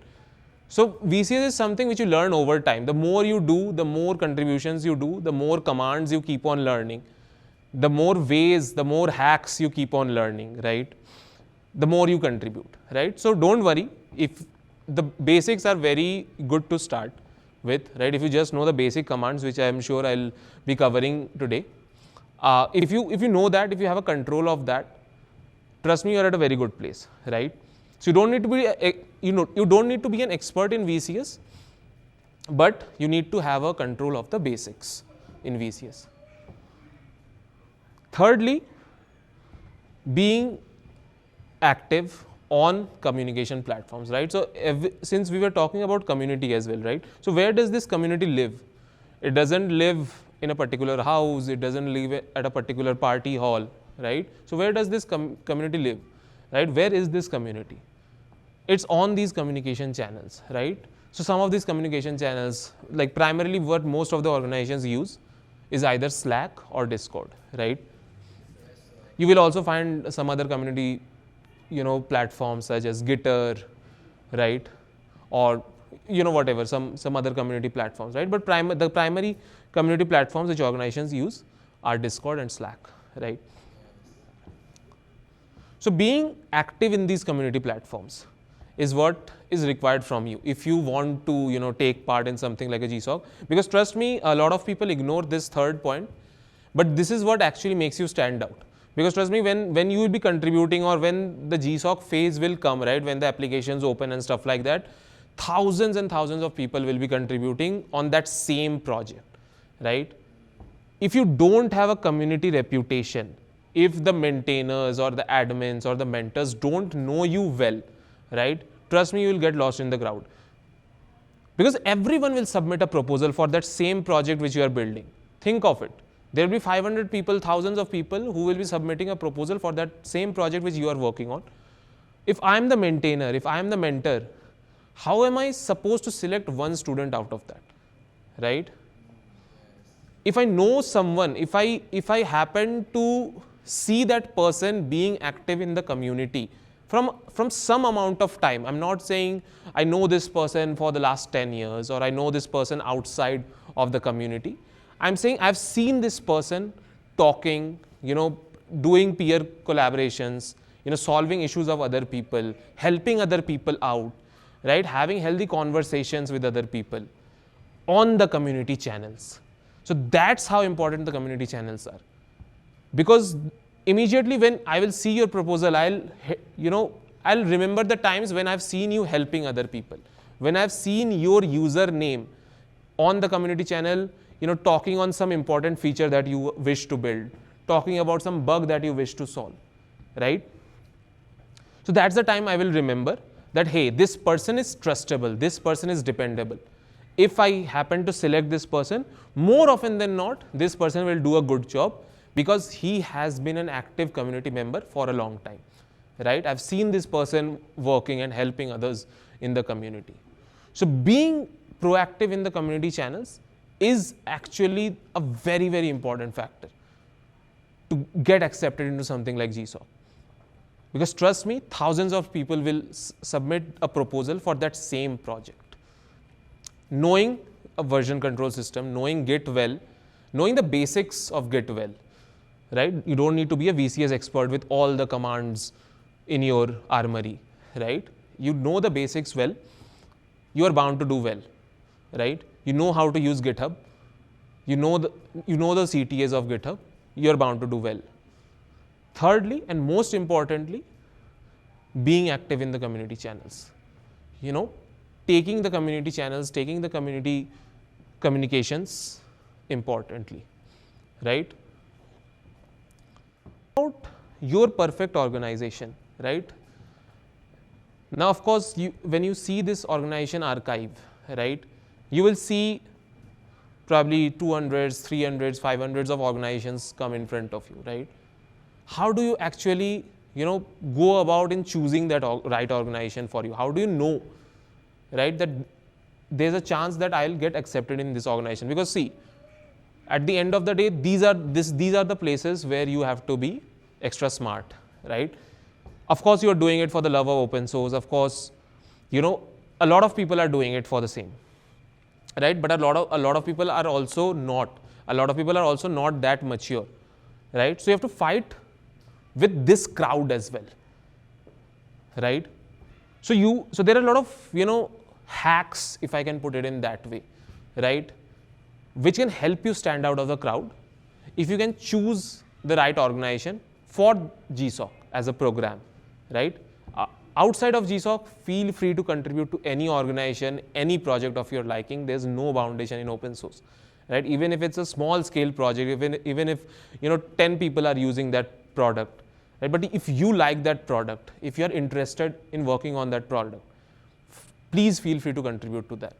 So VCS is something which you learn over time. The more you do, the more contributions you do, the more commands you keep on learning, the more ways, the more hacks you keep on learning, right? The more you contribute, right? So don't worry, if the basics are very good to start with, right? If you just know the basic commands, which I am sure I'll be covering today. If you know that, if you have a control of that, trust me, you're at a very good place, right? So you don't need to be, you don't need to be an expert in VCS, but you need to have a control of the basics in VCS. Thirdly, being active on communication platforms, right? So since we were talking about community as well, right? So where does this community live? It doesn't live in a particular house. It doesn't live at a particular party hall, right? So where does this community live, right? Where is this community? It's on these communication channels, right? So some of these communication channels, like primarily what most of the organizations use is either Slack or Discord, right? You will also find some other community, platforms such as Gitter, right? Or, whatever, some other community platforms, right? But the primary community platforms which organizations use are Discord and Slack, right? So being active in these community platforms is what is required from you if you want to, take part in something like a GSoC. Because trust me, a lot of people ignore this third point, but this is what actually makes you stand out. Because trust me, when you will be contributing or when the GSoC phase will come, right, when the applications open and stuff like that, thousands and thousands of people will be contributing on that same project, right? If you don't have a community reputation, if the maintainers or the admins or the mentors don't know you well, right, trust me, you will get lost in the crowd. Because everyone will submit a proposal for that same project which you are building. Think of it. There will be 500 people, thousands of people who will be submitting a proposal for that same project which you are working on. If I am the maintainer, if I am the mentor, how am I supposed to select one student out of that, right? If I know someone, if I happen to see that person being active in the community from some amount of time, I'm not saying I know this person for the last 10 years or I know this person outside of the community. I'm saying I've seen this person talking, doing peer collaborations, solving issues of other people, helping other people out, right? Having healthy conversations with other people on the community channels. So that's how important the community channels are. Because immediately when I will see your proposal, I'll remember the times when I've seen you helping other people, when I've seen your username on the community channel, talking on some important feature that you wish to build, talking about some bug that you wish to solve, right? So that's the time I will remember that, hey, this person is trustable, this person is dependable. If I happen to select this person, more often than not, this person will do a good job because he has been an active community member for a long time, right? I've seen this person working and helping others in the community. So being proactive in the community channels is actually a very, very important factor to get accepted into something like GSoC. Because trust me, thousands of people will submit a proposal for that same project. Knowing a version control system, knowing Git well, knowing the basics of Git well, right? You don't need to be a VCS expert with all the commands in your armory, right? You know the basics well, you are bound to do well, right? You know how to use GitHub, you know the CTAs of GitHub, you are bound to do well. Thirdly, and most importantly, being active in the community channels. Taking the community channels, taking the community communications importantly, right? About your perfect organization, right? Now, of course, when you see this organization archive, right, you will see probably 200s, 300s, 500s of organizations come in front of you, right? How do you actually, go about in choosing that right organization for you? How do you know, right, that there's a chance that I'll get accepted in this organization? Because see, at the end of the day, these are the places where you have to be extra smart, right? Of course, you are doing it for the love of open source. Of course, a lot of people are doing it for the same, right? But a lot of people are also not. A lot of people are also not that mature, right? So you have to fight with this crowd as well, right? So there are a lot of hacks, if I can put it in that way, right, which can help you stand out of the crowd if you can choose the right organization for GSoC as a program, right? Outside of GSoC, feel free to contribute to any organization, any project of your liking. There's no foundation in open source, right? Even if it's a small scale project, even if 10 people are using that product, right? But if you like that product, if you are interested in working on that product, please feel free to contribute to that,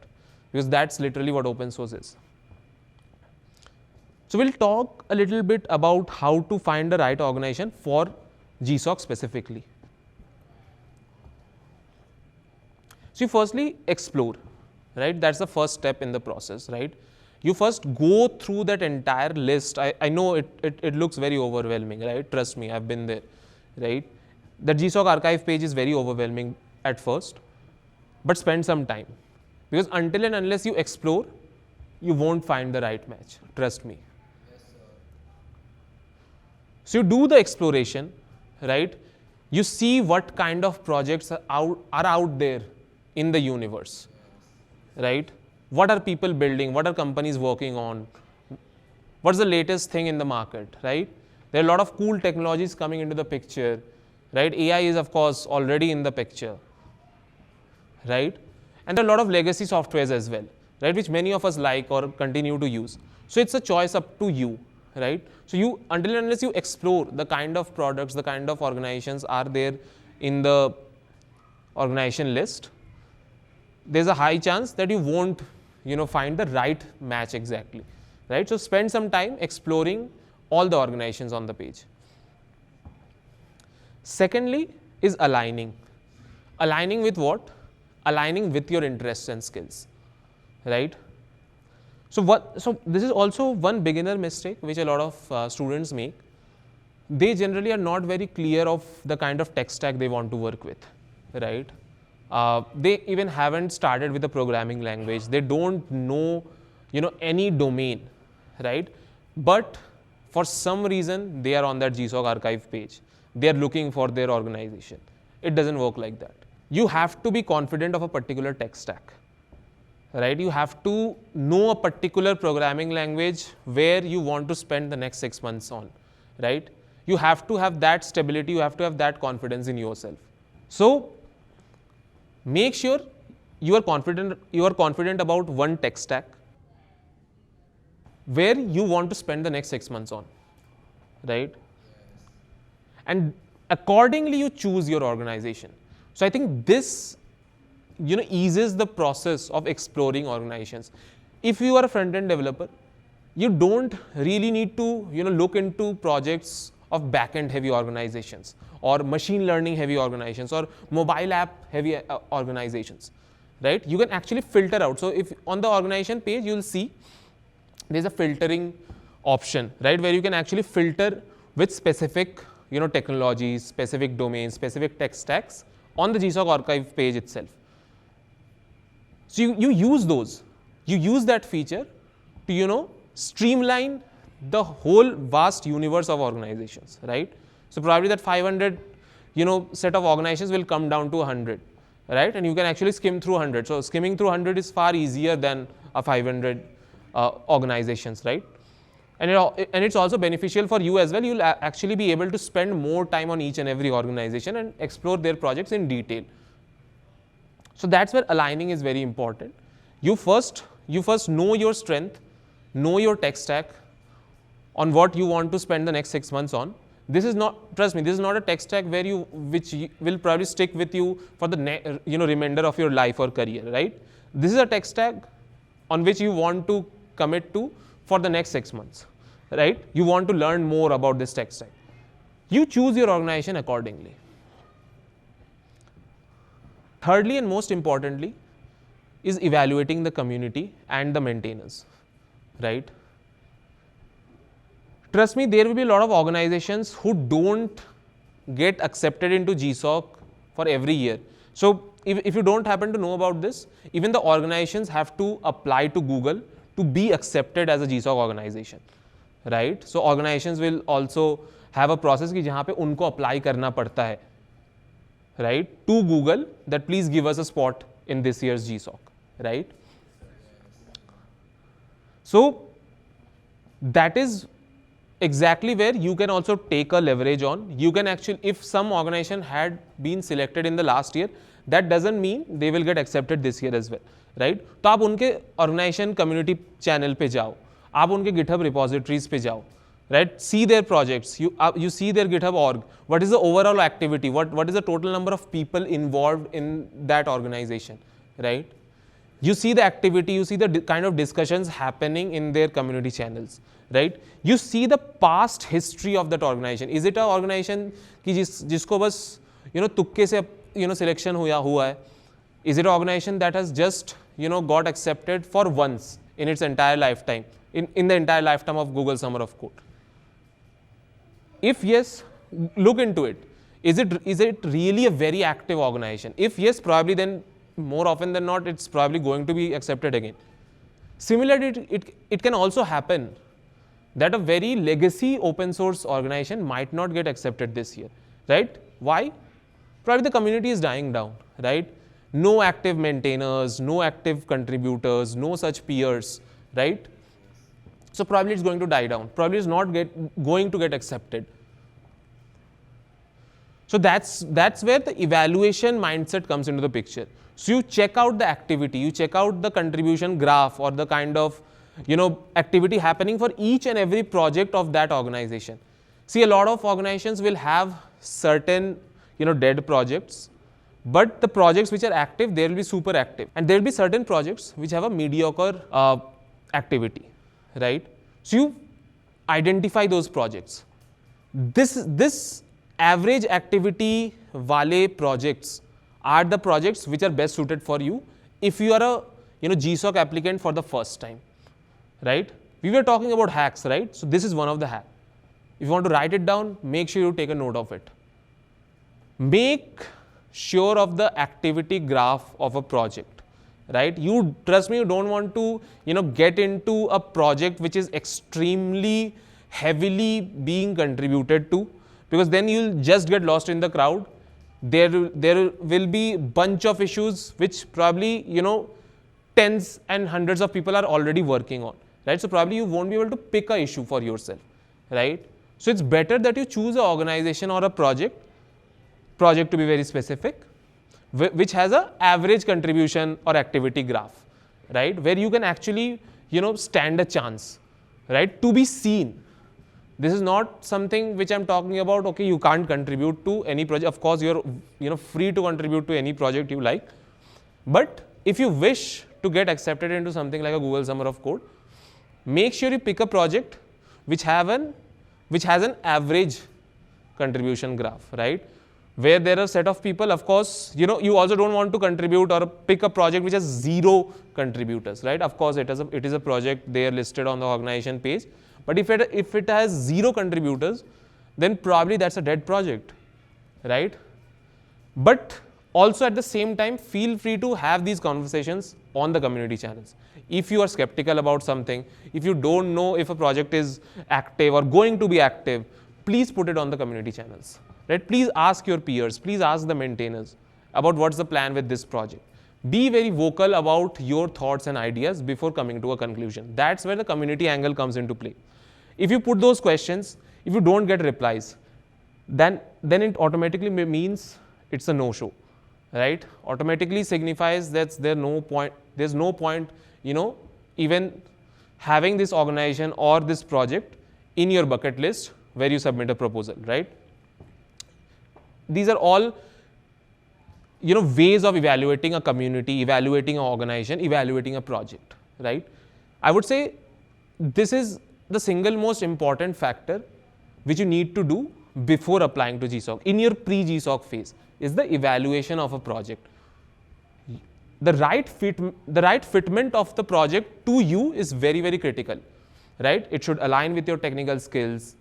because that's literally what open source is. So we'll talk a little bit about how to find the right organization for GSoC specifically. So you firstly explore, right? That's the first step in the process, right? You first go through that entire list. I know it looks very overwhelming, right? Trust me, I've been there, right? The GSoC archive page is very overwhelming at first, but spend some time, because until and unless you explore, you won't find the right match. Trust me. Yes, sir. So you do the exploration, right? You see what kind of projects are out there in the universe, right? What are people building? What are companies working on? What's the latest thing in the market, right? There are a lot of cool technologies coming into the picture, right? AI is, of course, already in the picture, right? And there are a lot of legacy softwares as well, right, which many of us like or continue to use. So it's a choice up to you, right? So until and unless you explore the kind of products, the kind of organizations are there in the organization list, there's a high chance that you won't find the right match exactly, right? So spend some time exploring all the organizations on the page. Secondly is aligning. Aligning with what? Aligning with your interests and skills, right? So this is also one beginner mistake which a lot of students make. They generally are not very clear of the kind of tech stack they want to work with, right? They even haven't started with a programming language. They don't know, any domain, right? But for some reason, they are on that GSoC archive page. They are looking for their organization. It doesn't work like that. You have to be confident of a particular tech stack, right? You have to know a particular programming language where you want to spend the next 6 months on, right? You have to have that stability. You have to have that confidence in yourself. So make sure you are confident about one tech stack where you want to spend the next 6 months on, right? And accordingly, you choose your organization. So I think this, eases the process of exploring organizations. If you are a front-end developer, you don't really need to, look into projects of back-end heavy organizations or machine learning heavy organizations or mobile app heavy organizations, right? You can actually filter out. So if on the organization page, you'll see there's a filtering option, right? Where you can actually filter with specific, technologies, specific domains, specific tech stacks on the GSoC archive page itself. So you use those. You use that feature to, streamline the whole vast universe of organizations, right? So probably that 500, set of organizations will come down to 100, right? And you can actually skim through 100. So skimming through 100 is far easier than a 500 organizations, right? And it's also beneficial for you as well. You'll actually be able to spend more time on each and every organization and explore their projects in detail. So that's where aligning is very important. You first know your strength, know your tech stack, on what you want to spend the next 6 months on. This is not, trust me, this is not a tech stack which will probably stick with you for the remainder of your life or career, right? This is a tech stack on which you want to commit to for the next 6 months, right? You want to learn more about this tech stack. You choose your organization accordingly. Thirdly and most importantly is evaluating the community and the maintainers, right? Trust me, there will be a lot of organizations who don't get accepted into GSoC for every year. So if you don't happen to know about this, even the organizations have to apply to Google to be accepted as a GSoC organization, right? So organizations will also have a process कि जहाँ पे उनको apply करना पड़ता है, right, to Google that please give us a spot in this year's GSoC, right? So that is exactly where you can also take a leverage on. You can actually, if some organization had been selected in the last year, that doesn't mean they will get accepted this year as well, right? तो आप उनके organization community channel पे जाओ, आप उनके GitHub repositories पे जाओ, right? See their projects, you see their GitHub org. What is the overall activity? What is the total number of people involved in that organization, right? You see the activity, you see the kind of discussions happening in their community channels, right? You see the past history of that organization. Is it an organization कि जिसको बस तुक्के से selection हुआ है? Is it an organization that has just got accepted for once in its entire lifetime, in the entire lifetime of Google Summer of Code? If yes, look into it. Is it really a very active organization? If yes, probably then more often than not, it's probably going to be accepted again. Similarly, it can also happen that a very legacy open source organization might not get accepted this year, right? Why? Probably the community is dying down, right? No active maintainers, no active contributors, no such peers, right? So probably it's going to die down. Probably it's not going to get accepted. So that's where the evaluation mindset comes into the picture. So you check out the activity, you check out the contribution graph or the kind of activity happening for each and every project of that organization. See, a lot of organizations will have certain dead projects, but the projects which are active, they will be super active, and there will be certain projects which have a mediocre activity, right? So you identify those projects. This average activity wale projects are the projects which are best suited for you if you are a GSoC applicant for the first time, right? We were talking about hacks, right? So this is one of the hacks. If you want to write it down, make sure you take a note of it. Make sure of the activity graph of a project, right? You trust me, you don't want to, get into a project which is extremely heavily being contributed to, because then you'll just get lost in the crowd. There will be bunch of issues which probably, tens and hundreds of people are already working on, right? So probably you won't be able to pick a issue for yourself, right? So it's better that you choose an organization or a project to be very specific, which has a average contribution or activity graph, right? Where you can actually, stand a chance, right? To be seen. This is not something which I'm talking about, okay, you can't contribute to any project. Of course, you're, free to contribute to any project you like. But if you wish to get accepted into something like a Google Summer of Code, make sure you pick a project which has an average contribution graph, right? Where there are a set of people, of course, you also don't want to contribute or pick a project which has 0 contributors, right? Of course, it is a project they are listed on the organization page. But if it has 0 contributors, then probably that's a dead project, right? But also at the same time, feel free to have these conversations on the community channels. If you are skeptical about something, if you don't know if a project is active or going to be active, please put it on the community channels, right? Please ask your peers, please ask the maintainers about what's the plan with this project. Be very vocal about your thoughts and ideas before coming to a conclusion. That's where the community angle comes into play. If you put those questions, if you don't get replies, then it automatically means it's a no-show, right? Automatically signifies that there's no point, even having this organization or this project in your bucket list where you submit a proposal, right? These are all, ways of evaluating a community, evaluating an organization, evaluating a project, right? I would say this is the single most important factor which you need to do before applying to GSoC. In your pre-GSoC phase is the evaluation of a project. The right fitment of the project to you is very, very critical, right? It should align with your technical skills,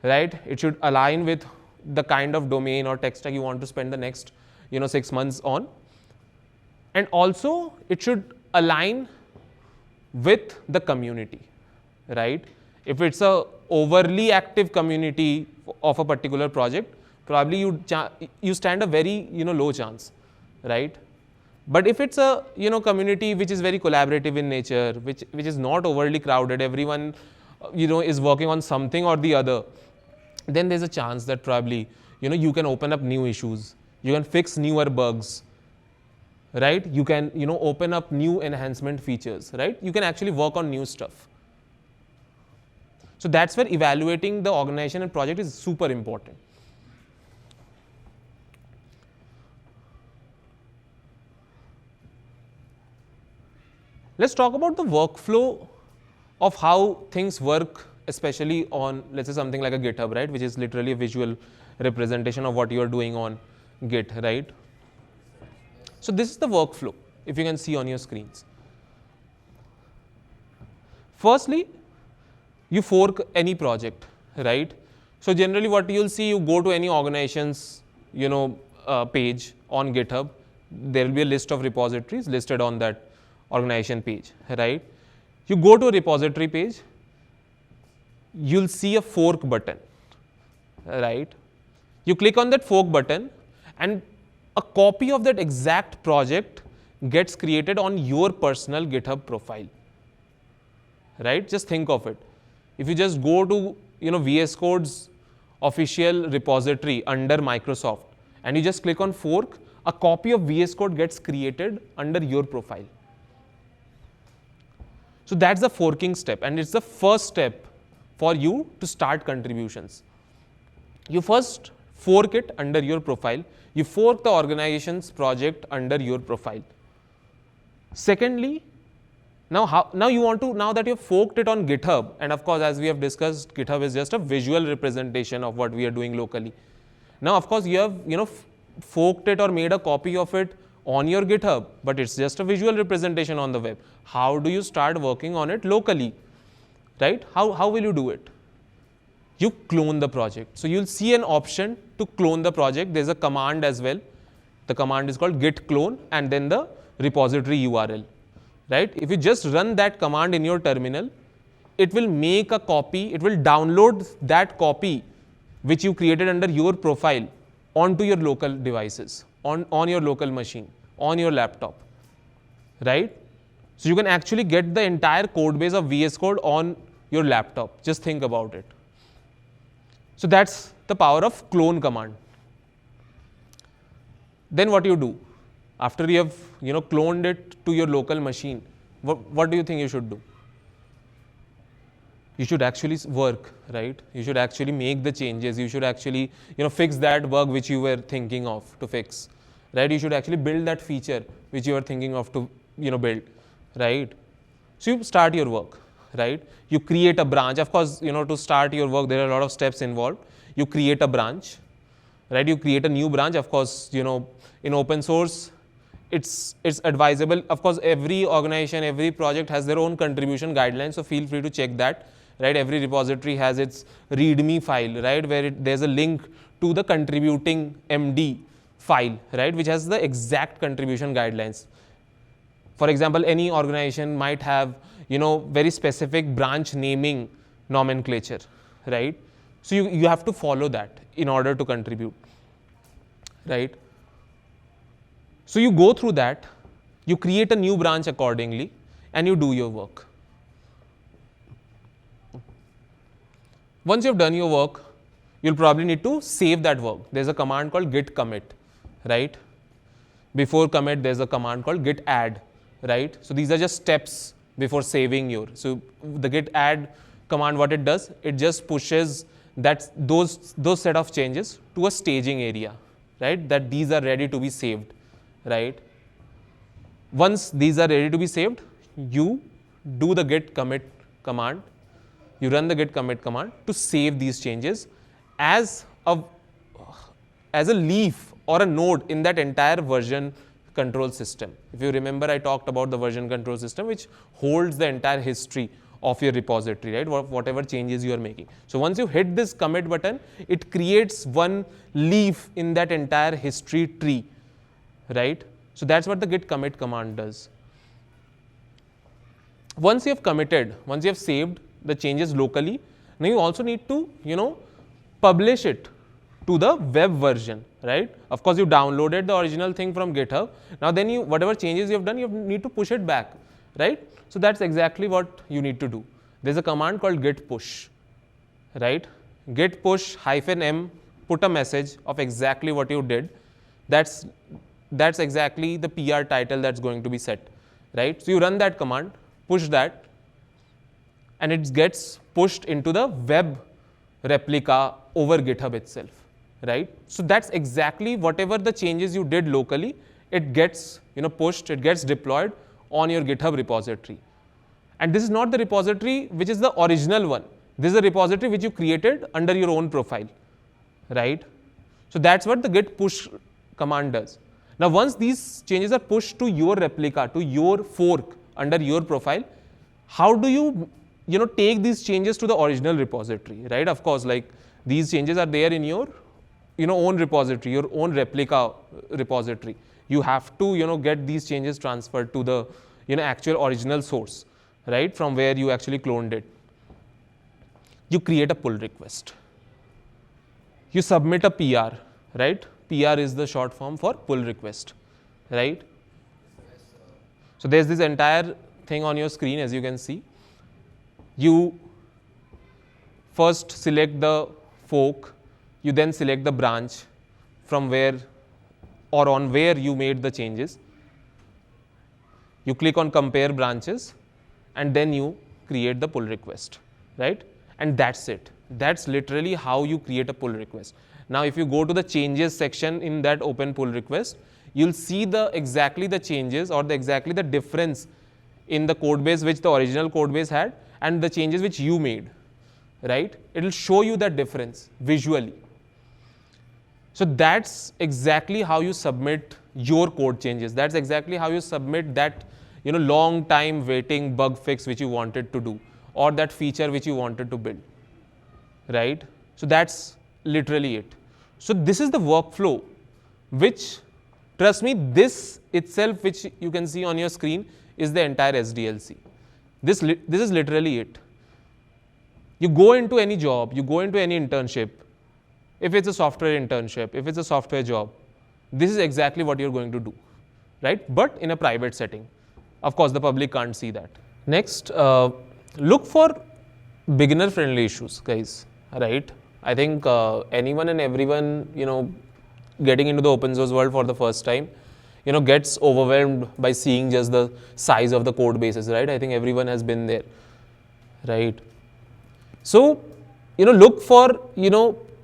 right? It should align with the kind of domain or tech stack you want to spend the next, 6 months on. And also it should align with the community, right? If it's a overly active community of a particular project, probably you stand a very, low chance, right? But if it's a, community which is very collaborative in nature, which is not overly crowded, everyone, is working on something or the other, then there's a chance that probably, you can open up new issues, you can fix newer bugs, right? You can, open up new enhancement features, right? You can actually work on new stuff. So that's where evaluating the organization and project is super important. Let's talk about the workflow of how things work, especially on, let's say, something like a GitHub, right? Which is literally a visual representation of what you are doing on Git, right? So this is the workflow, if you can see on your screens. Firstly, you fork any project, right? So generally what you'll see, you go to any organization's, page on GitHub. There will be a list of repositories listed on that organization page, right? You go to a repository page, you'll see a fork button, right? You click on that fork button and a copy of that exact project gets created on your personal GitHub profile, right? Just think of it. If you just go to, VS Code's official repository under Microsoft and you just click on fork, a copy of VS Code gets created under your profile. So that's the forking step, and it's the first step for you to start contributions. You first fork it under your profile. You fork the organization's project under your profile. Secondly, now that you've forked it on GitHub, and of course, as we have discussed, GitHub is just a visual representation of what we are doing locally. Now, of course, you have forked it or made a copy of it on your GitHub, but it's just a visual representation on the web. How do you start working on it locally, right? How will you do it? You clone the project. So you'll see an option to clone the project. There's a command as well. The command is called git clone, and then the repository URL, right? If you just run that command in your terminal, it will make a copy, it will download that copy which you created under your profile onto your local devices, on your local machine, on your laptop, right? So you can actually get the entire code base of VS Code on your laptop. Just think about it. So that's the power of clone command. Then what you do? After you have cloned it to your local machine, what do you think you should do? You should actually work, right? You should actually make the changes. You should actually fix that bug which you were thinking of to fix, right? You should actually build that feature which you were thinking of to build, right? So you start your work, right? You create a branch. Of course, to start your work, there are a lot of steps involved. You create a branch, right? You create a new branch. Of course, in open source, it's advisable. Of course, every organization, every project has their own contribution guidelines. So feel free to check that, right? Every repository has its README file, right? Where there's a link to the contributing MD file, right? Which has the exact contribution guidelines. For example, any organization might have, very specific branch naming nomenclature, right? So you have to follow that in order to contribute, right? So you go through that, you create a new branch accordingly, and you do your work. Once you've done your work, you'll probably need to save that work. There's a command called git commit, right? Before commit, there's a command called git add, right? So these are just steps before saving your. So the git add command, what it does, it just pushes those set of changes to a staging area, right? That these are ready to be saved, right? Once these are ready to be saved, you do the git commit command. You run the git commit command to save these changes as a leaf or a node in that entire version control system. If you remember, I talked about the version control system, which holds the entire history of your repository, right? Whatever changes you are making. So once you hit this commit button, it creates one leaf in that entire history tree, right? So that's what the git commit command does. Once you have committed, once you have saved the changes locally, now you also need to, publish it to the web version, right? Of course, you downloaded the original thing from GitHub. Now then whatever changes you have done, you need to push it back, right? So that's exactly what you need to do. There's a command called git push, right? Git push -m, put a message of exactly what you did. That's exactly the PR title that's going to be set, right? So you run that command, push that, and it gets pushed into the web replica over GitHub itself, right? So that's exactly whatever the changes you did locally, it gets pushed, it gets deployed on your GitHub repository. And this is not the repository which is the original one. This is a repository which you created under your own profile, right? So that's what the git push command does. Now once these changes are pushed to your replica, to your fork under your profile, how do you take these changes to the original repository, right? Of course, like these changes are there in your own repository, your own replica repository. You have to get these changes transferred to the actual original source, right, from where you actually cloned it. You create a pull request. You submit a PR, right? PR is the short form for pull request, right? So there's this entire thing on your screen, as you can see. You first select the fork, you then select the branch from where or on where you made the changes. You click on compare branches, and then you create the pull request, right? And that's it. That's literally how you create a pull request. Now, if you go to the changes section in that open pull request, you'll see exactly the changes or exactly the difference in the code base which the original code base had and the changes which you made, right? It'll show you that difference visually. So that's exactly how you submit your code changes. That's exactly how you submit that long time waiting bug fix which you wanted to do, or that feature which you wanted to build, right? So that's literally it. So this is the workflow which Trust me, this itself, which you can see on your screen, is the entire SDLC. This is literally it. You go into any job, you go into any internship, if it's a software internship, if it's a software job, this is exactly what you're going to do, right? But in a private setting. Of course, the public can't see that. Next, look for beginner-friendly issues, guys, right? I think anyone and everyone, getting into the open source world for the first time, gets overwhelmed by seeing just the size of the code bases, right? I think everyone has been there, right? So, look for,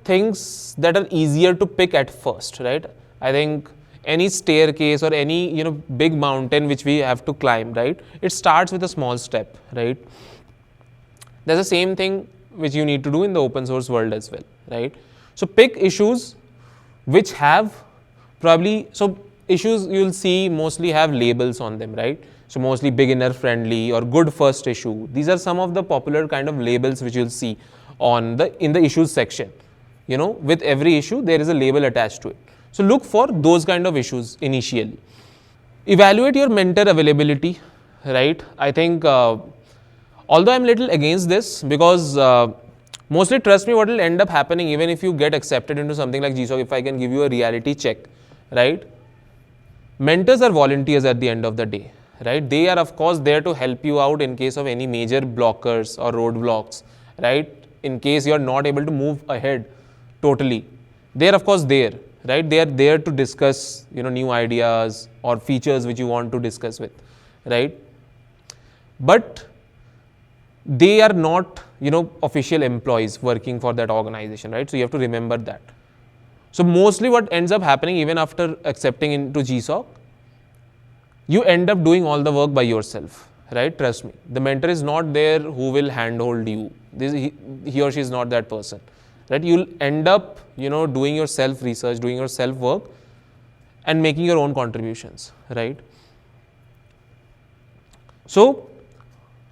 things that are easier to pick at first, right? I think any staircase or any, big mountain which we have to climb, right? It starts with a small step, right? There's the same thing which you need to do in the open source world as well, right? So pick issues which have issues you'll see mostly have labels on them, right? So mostly beginner friendly or good first issue. These are some of the popular kind of labels which you'll see in the issues section. With every issue, there is a label attached to it. So look for those kind of issues initially. Evaluate your mentor availability, right? I think, although I'm little against this because mostly trust me, what will end up happening even if you get accepted into something like GSoC, if I can give you a reality check, right? Mentors are volunteers at the end of the day, right? They are of course there to help you out in case of any major blockers or roadblocks, right? In case you are not able to move ahead totally. They are of course there, right? They are there to discuss, new ideas or features which you want to discuss with, right? But they are not, official employees working for that organization, right? So you have to remember that. So mostly what ends up happening even after accepting into GSoC, you end up doing all the work by yourself, right? Trust me. The mentor is not there who will handhold you. He or she is not that person, right? You'll end up, doing your self-research, doing your self-work and making your own contributions, right? So,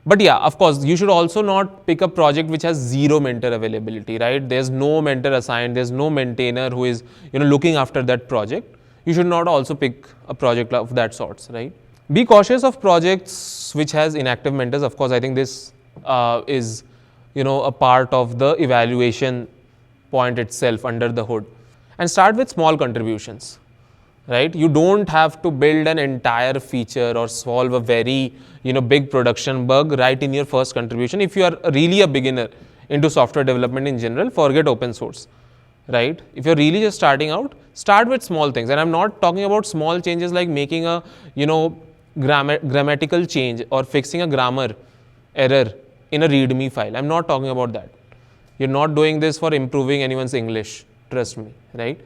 but yeah, of course, you should also not pick a project which has zero mentor availability, right? There's no mentor assigned, there's no maintainer who is, looking after that project. You should not also pick a project of that sorts, right? Be cautious of projects which has inactive mentors. Of course, I think this is, a part of the evaluation point itself under the hood. And start with small contributions, right? You don't have to build an entire feature or solve a very, big production bug right in your first contribution. If you are really a beginner into software development in general, forget open source, right? If you're really just starting out, start with small things. And I'm not talking about small changes like making a, grammatical change or fixing a grammar error in a README file. I'm not talking about that. You're not doing this for improving anyone's English, trust me, right?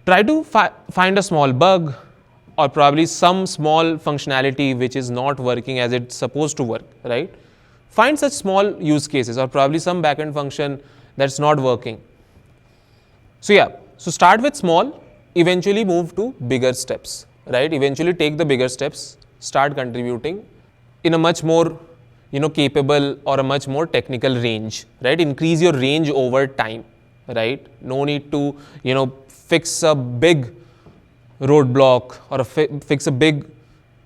Try to find a small bug or probably some small functionality which is not working as it's supposed to work, right? Find such small use cases or probably some backend function that's not working. So yeah, so start with small, eventually move to bigger steps, right? Eventually take the bigger steps, start contributing in a much more, capable or a much more technical range, right? Increase your range over time, right? No need to, fix a big roadblock or fix a big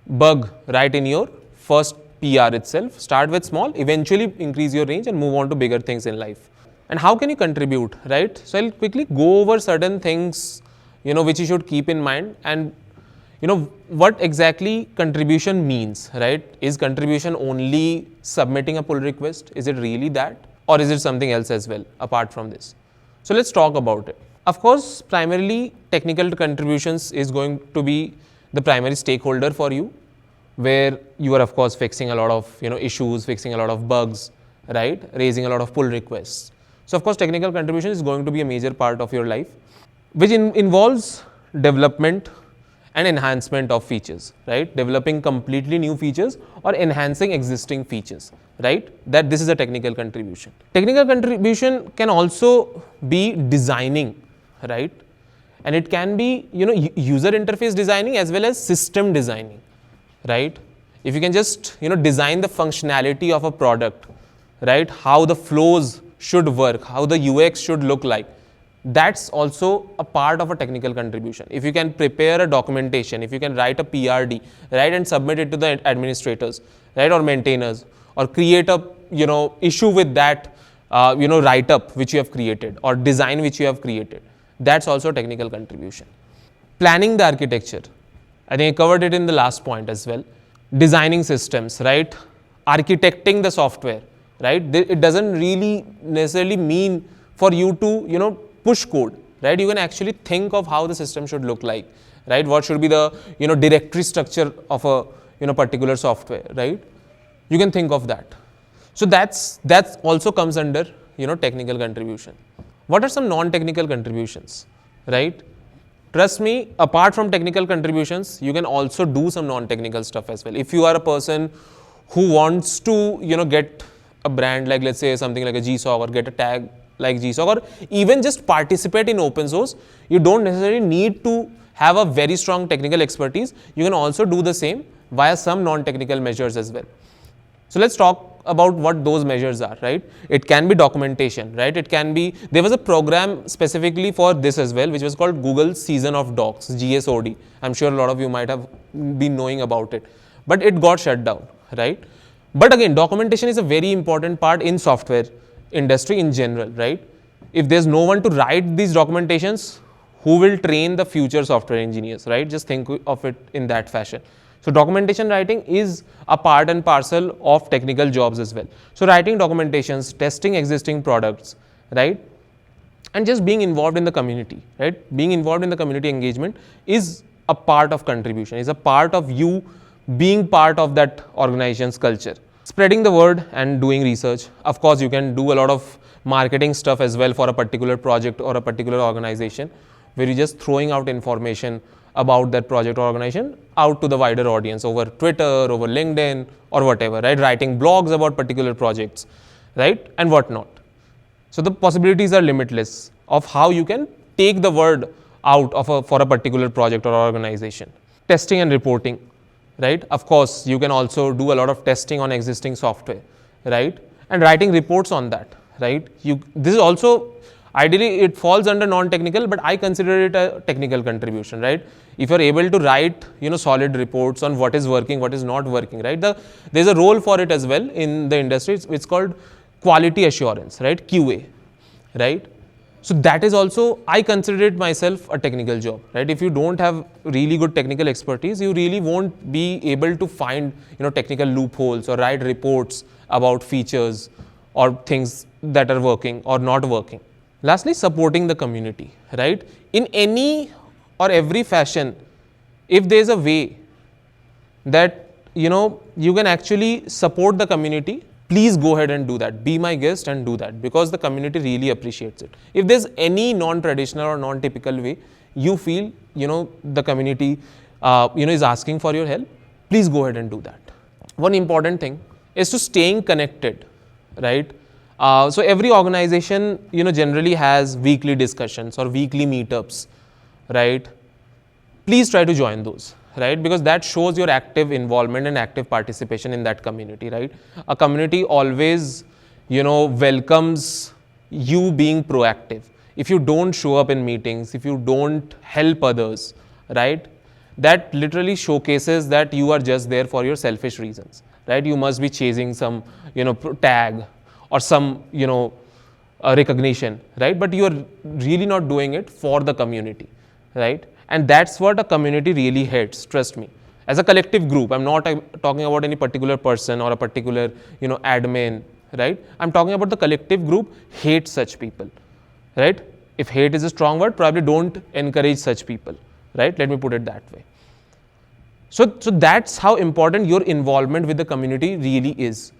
bug right in your first PR itself. Start with small, eventually increase your range and move on to bigger things in life. And how can you contribute, right? So I'll quickly go over certain things, which you should keep in mind and, what exactly contribution means, right? Is contribution only submitting a pull request? Is it really that? Or is it something else as well apart from this? So let's talk about it. Of course, primarily technical contributions is going to be the primary stakeholder for you, where you are of course fixing a lot of issues, fixing a lot of bugs, right? Raising a lot of pull requests. So of course, technical contribution is going to be a major part of your life, which involves development and enhancement of features, right? Developing completely new features or enhancing existing features, right? That this is a technical contribution. Technical contribution can also be designing, right? And it can be, user interface designing as well as system designing, right? If you can just, design the functionality of a product, right? How the flows should work, how the UX should look like, that's also a part of a technical contribution. If you can prepare a documentation, if you can write a PRD, right, and submit it to the administrators, right, or maintainers, or create a, issue with that, write-up which you have created or design which you have created, that's also technical contribution. Planning the architecture, I think I covered it in the last point as well. Designing systems, right, architecting the software, right. It doesn't really necessarily mean for you to, push code, right. You can actually think of how the system should look like, right. What should be the, directory structure of a, particular software, right. You can think of that. So that also comes under, technical contribution. What are some non-technical contributions, right? Trust me, apart from technical contributions, you can also do some non-technical stuff as well. If you are a person who wants to, get a brand like, let's say, something like a GSoC, or get a tag like GSoC, or even just participate in open source, you don't necessarily need to have a very strong technical expertise. You can also do the same via some non-technical measures as well. So let's talk about what those measures are, right? It can be documentation, right? It can be, there was a program specifically for this as well, which was called Google Season of Docs, GSoD. I'm sure a lot of you might have been knowing about it, but it got shut down, right? But again, documentation is a very important part in software industry in general, right? If there's no one to write these documentations, who will train the future software engineers, right? Just think of it in that fashion. So documentation writing is a part and parcel of technical jobs as well. So writing documentations, testing existing products, right? And just being involved in the community, right? Being involved in the community engagement is a part of contribution, is a part of you being part of that organization's culture. Spreading the word and doing research. Of course, you can do a lot of marketing stuff as well for a particular project or a particular organization, where you're just throwing out information about that project or organization out to the wider audience over Twitter, over LinkedIn, or whatever, right? Writing blogs about particular projects, right? And whatnot. So the possibilities are limitless of how you can take the word out of for a particular project or organization. Testing and reporting, right? Of course, you can also do a lot of testing on existing software, right? And writing reports on that, right? This is also, ideally, it falls under non-technical, but I consider it a technical contribution, right? If you're able to write, solid reports on what is working, what is not working, right? There's a role for it as well in the industry. It's called quality assurance, right? QA, right? So that is also, I consider it myself a technical job, right? If you don't have really good technical expertise, you really won't be able to find, technical loopholes or write reports about features or things that are working or not working. Lastly, supporting the community, right? In any or every fashion, if there's a way that, you can actually support the community, please go ahead and do that. Be my guest and do that, because the community really appreciates it. If there's any non-traditional or non-typical way you feel, the community, is asking for your help, please go ahead and do that. One important thing is to staying connected, right? So every organization, generally has weekly discussions or weekly meetups, right? Please try to join those, right? Because that shows your active involvement and active participation in that community, right? A community always, welcomes you being proactive. If you don't show up in meetings, if you don't help others, right? That literally showcases that you are just there for your selfish reasons, right? You must be chasing some, tag or some, recognition, right? But you are really not doing it for the community, right? And that's what a community really hates, trust me. As a collective group, I'm not talking about any particular person or a particular, admin, right? I'm talking about the collective group hates such people, right? If hate is a strong word, probably don't encourage such people, right? Let me put it that way. So that's how important your involvement with the community really is.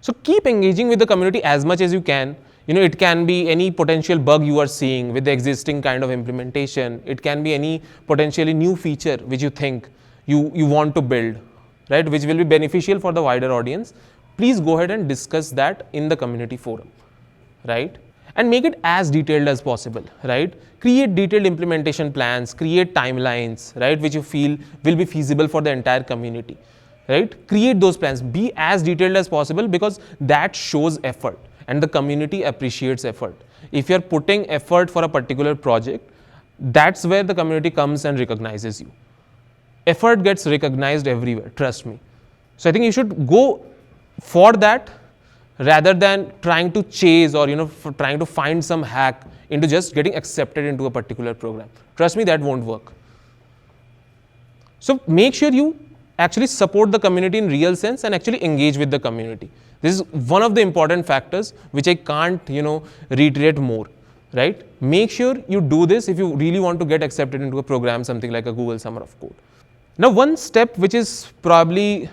So keep engaging with the community as much as you can. It can be any potential bug you are seeing with the existing kind of implementation. It can be any potentially new feature which you think you want to build, right? Which will be beneficial for the wider audience. Please go ahead and discuss that in the community forum, right? And make it as detailed as possible, right? Create detailed implementation plans, create timelines, right? Which you feel will be feasible for the entire community, right? Create those plans, be as detailed as possible, because that shows effort. and the community appreciates effort. If you're putting effort for a particular project, that's where the community comes and recognizes you. Effort gets recognized everywhere, trust me. So I think you should go for that rather than trying to chase or trying to find some hack into just getting accepted into a particular program. Trust me, that won't work. So make sure you actually support the community in real sense and actually engage with the community. This is one of the important factors which I can't reiterate more, right? Make sure you do this if you really want to get accepted into a program, something like a Google Summer of Code. Now, one step which is probably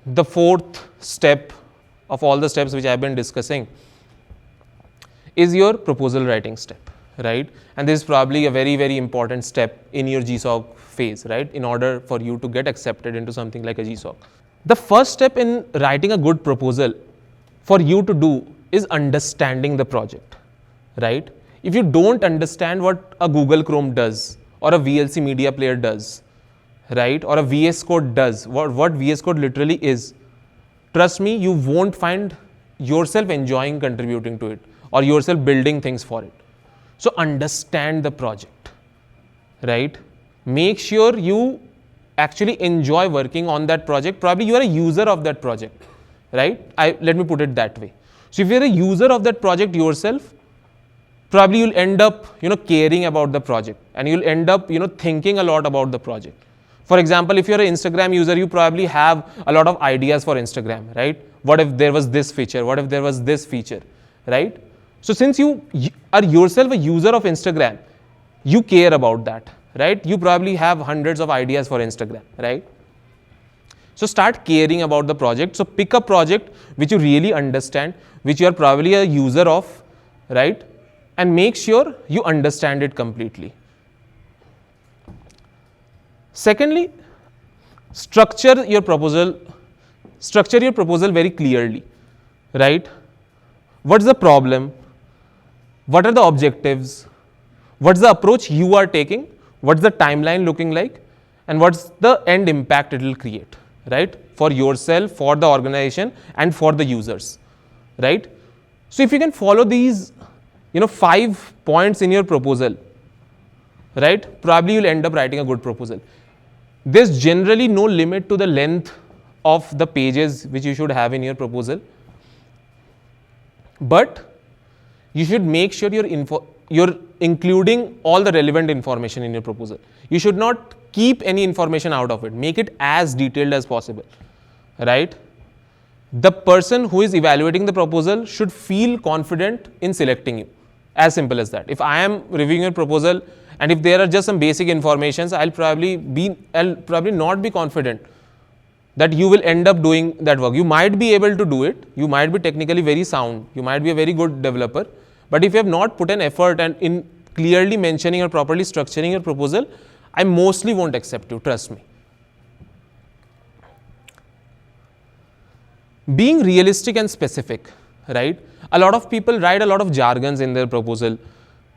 the fourth step of all the steps which I've been discussing is your proposal writing step, right? And this is probably a very, very important step in your GSoC phase, right? In order for you to get accepted into something like a GSoC. The first step in writing a good proposal for you to do is understanding the project, right? If you don't understand what a Google Chrome does or a VLC media player does, right? Or a VS Code does, what VS Code literally is, trust me, you won't find yourself enjoying contributing to it or yourself building things for it. So understand the project, right? Make sure you actually enjoy working on that project. Probably you are a user of that project, right? Let me put it that way. So if you're a user of that project yourself, probably you'll end up, caring about the project and you'll end up, thinking a lot about the project. For example, if you're an Instagram user, you probably have a lot of ideas for Instagram, right? What if there was this feature? What if there was this feature, right? So since you are yourself a user of Instagram, you care about that, right? You probably have hundreds of ideas for Instagram, right? So start caring about the project. So pick a project which you really understand, which you are probably a user of, right? And make sure you understand it completely. Secondly, structure your proposal very clearly, right? What's the problem? What are the objectives? What's the approach you are taking? What's the timeline looking like? And what's the end impact it will create, right? For yourself, for the organization, and for the users, right? So if you can follow these, 5 points in your proposal, right? Probably you'll end up writing a good proposal. There's generally no limit to the length of the pages which you should have in your proposal. But you should make sure you're including all the relevant information in your proposal. You should not keep any information out of it. Make it as detailed as possible, right? The person who is evaluating the proposal should feel confident in selecting you. As simple as that. If I am reviewing your proposal and if there are just some basic informations, I'll probably not be confident that you will end up doing that work. You might be able to do it. You might be technically very sound. You might be a very good developer. But if you have not put an effort and in clearly mentioning or properly structuring your proposal, I mostly won't accept you, trust me. Being realistic and specific, right? A lot of people write a lot of jargons in their proposal,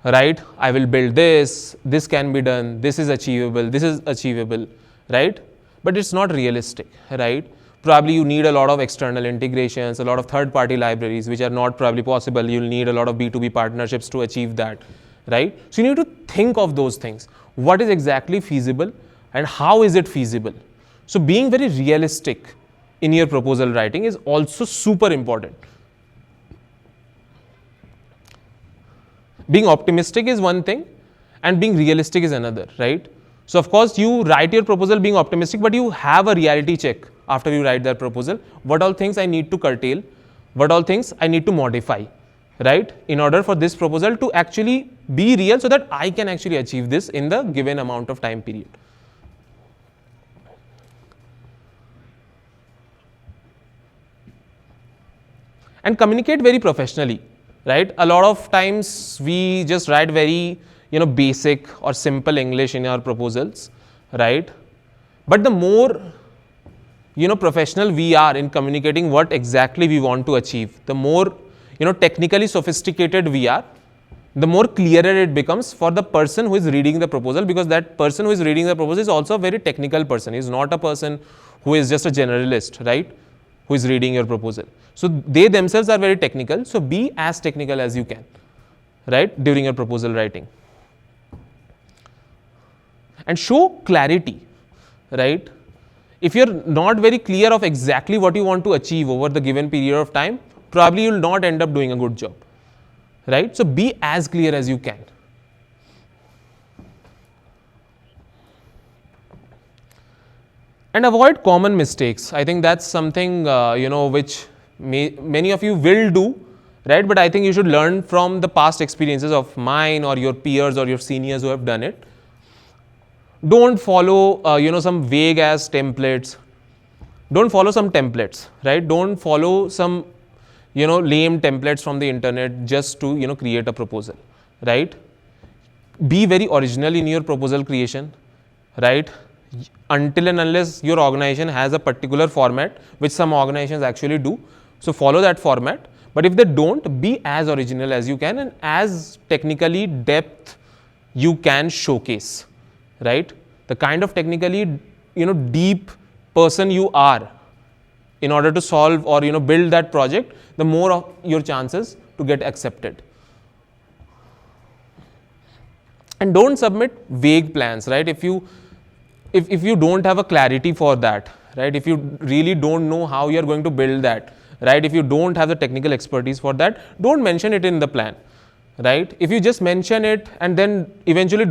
right? I will build this can be done, this is achievable, right? But it's not realistic, right? Probably you need a lot of external integrations, a lot of third-party libraries, which are not probably possible. You'll need a lot of B2B partnerships to achieve that, right? So you need to think of those things. What is exactly feasible and how is it feasible? So being very realistic in your proposal writing is also super important. Being optimistic is one thing and being realistic is another, right? So of course you write your proposal being optimistic, but you have a reality check after you write that proposal. What all things I need to curtail, what all things I need to modify, right? In order for this proposal to actually be real so that I can actually achieve this in the given amount of time period. And communicate very professionally, right? A lot of times we just write very, basic or simple English in our proposals, right? But the more, professional we are in communicating what exactly we want to achieve, the more, technically sophisticated we are, the more clearer it becomes for the person who is reading the proposal, because that person who is reading the proposal is also a very technical person. He is not a person who is just a generalist, right? who is reading your proposal. So they themselves are very technical. So be as technical as you can, right, during your proposal writing. And show clarity, right? If you're not very clear of exactly what you want to achieve over the given period of time, probably you'll not end up doing a good job, right? So be as clear as you can. And avoid common mistakes. I think that's something, which many of you will do, right? But I think you should learn from the past experiences of mine or your peers or your seniors who have done it. Don't follow, some vague ass templates. Don't follow some templates, right? Don't follow some, lame templates from the internet just to, create a proposal, right? Be very original in your proposal creation, right? Until and unless your organization has a particular format, which some organizations actually do. So follow that format. But if they don't, be as original as you can and as technically depth you can showcase, right? The kind of technically, deep person you are in order to solve or, build that project, the more of your chances to get accepted. And don't submit vague plans, right? If you don't have a clarity for that, right? If you really don't know how you're going to build that, right? If you don't have the technical expertise for that, don't mention it in the plan, right? If you just mention it and then eventually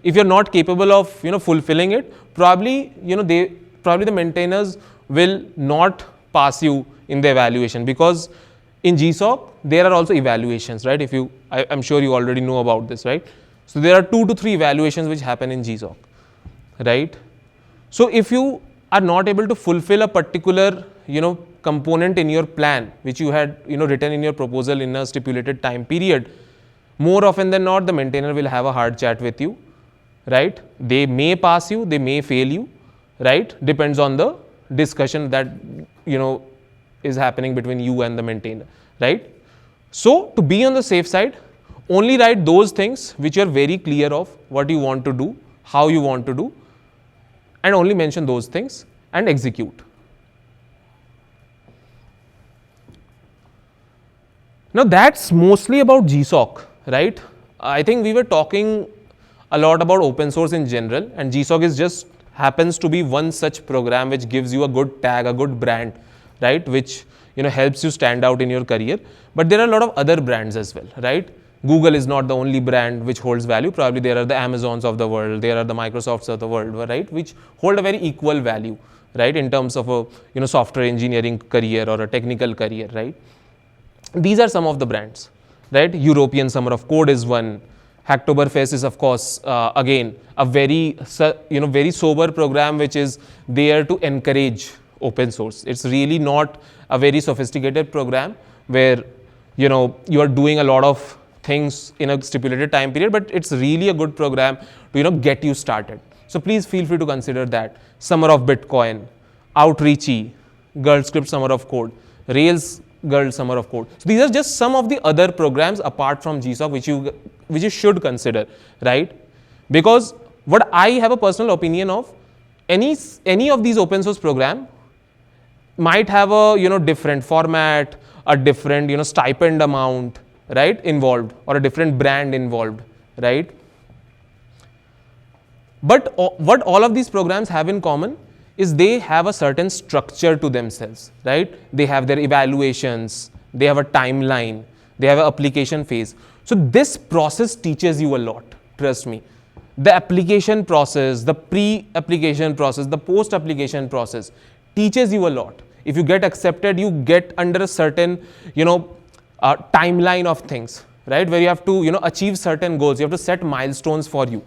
if you're not capable of, fulfilling it, probably, the maintainers will not pass you in the evaluation, because in GSoC, there are also evaluations, right? I'm sure you already know about this, right? So there are 2 to 3 evaluations which happen in GSoC. Right? So if you are not able to fulfill a particular, component in your plan, which you had, written in your proposal in a stipulated time period, more often than not, the maintainer will have a hard chat with you, right? They may pass you, they may fail you, right? Depends on the discussion that, is happening between you and the maintainer, right? So to be on the safe side, only write those things which you are very clear of what you want to do, how you want to do, and only mention those things and execute. Now that's mostly about GSoC, right? I think we were talking a lot about open source in general, and GSoC is just happens to be one such program which gives you a good tag, a good brand, right? Which, helps you stand out in your career. But there are a lot of other brands as well, right? Google is not the only brand which holds value. Probably there are the Amazons of the world, there are the Microsofts of the world, right? Which hold a very equal value, right? In terms of a, software engineering career or a technical career, right? These are some of the brands, right? European Summer of Code is one. Hacktoberfest is, of course, again, a very, very sober program which is there to encourage open source. It's really not a very sophisticated program where, you are doing a lot of things in a stipulated time period, but it's really a good program to, get you started. So please feel free to consider that. Summer of Bitcoin, Outreachy, Girl Script Summer of Code, Rails Girl Summer of Code. So these are just some of the other programs apart from GSoC which you should consider, right? Because what I have a personal opinion of, any of these open source program might have a different format, a different stipend amount, right, involved, or a different brand involved, right? But what all of these programs have in common is they have a certain structure to themselves, right? They have their evaluations, they have a timeline, they have an application phase. So this process teaches you a lot, trust me. The application process, the pre-application process, the post-application process teaches you a lot. If you get accepted, you get under a certain, timeline of things, right? Where you have to, achieve certain goals. You have to set milestones for you.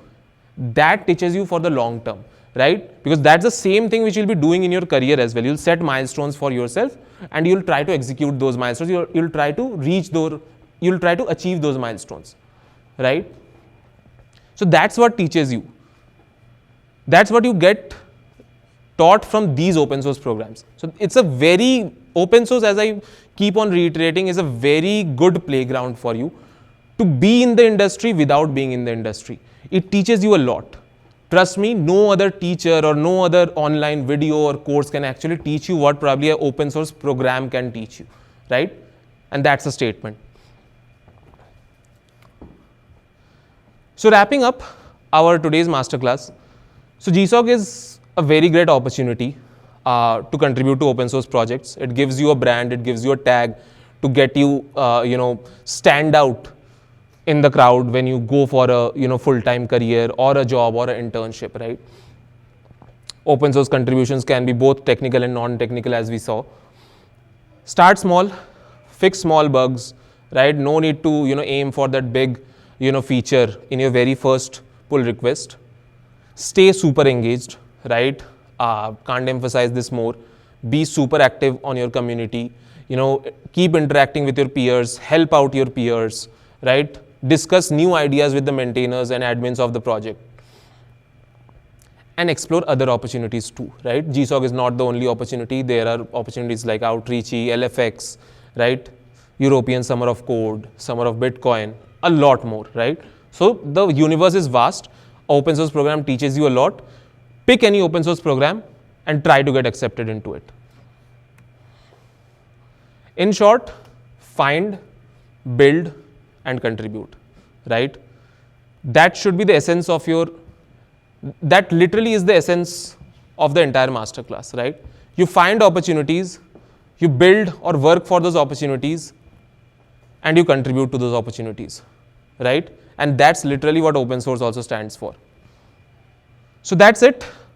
That teaches you for the long term, right? Because that's the same thing which you'll be doing in your career as well. You'll set milestones for yourself and you'll try to execute those milestones. You'll try to you'll try to achieve those milestones, right? So that's what teaches you. That's what you get taught from these open source programs. So it's a very, open source, as I keep on reiterating, is a very good playground for you to be in the industry without being in the industry. It teaches you a lot, Trust me, no other teacher or no other online video or course can actually teach you what probably an open source program can teach you, right? And that's a statement. So wrapping up our today's masterclass. So GSoC is a very great opportunity to contribute to open source projects. It gives you a brand, it gives you a tag to get you, stand out in the crowd when you go for a full-time career or a job or an internship, right? Open source contributions can be both technical and non-technical, as we saw. Start small, fix small bugs, right? No need to aim for that big feature in your very first pull request. Stay super engaged, right? Can't emphasize this more. Be super active on your community. Keep interacting with your peers, help out your peers, right? Discuss new ideas with the maintainers and admins of the project. And explore other opportunities too, right? GSoC is not the only opportunity. There are opportunities like Outreachy, LFX, right? European Summer of Code, Summer of Bitcoin, a lot more, right? So the universe is vast. Open source program teaches you a lot. Pick any open source program and try to get accepted into it. In short, find, build, and contribute, right? That should be the essence of that literally is the essence of the entire masterclass, right? You find opportunities, you build or work for those opportunities, and you contribute to those opportunities, right? And that's literally what open source also stands for. So that's it.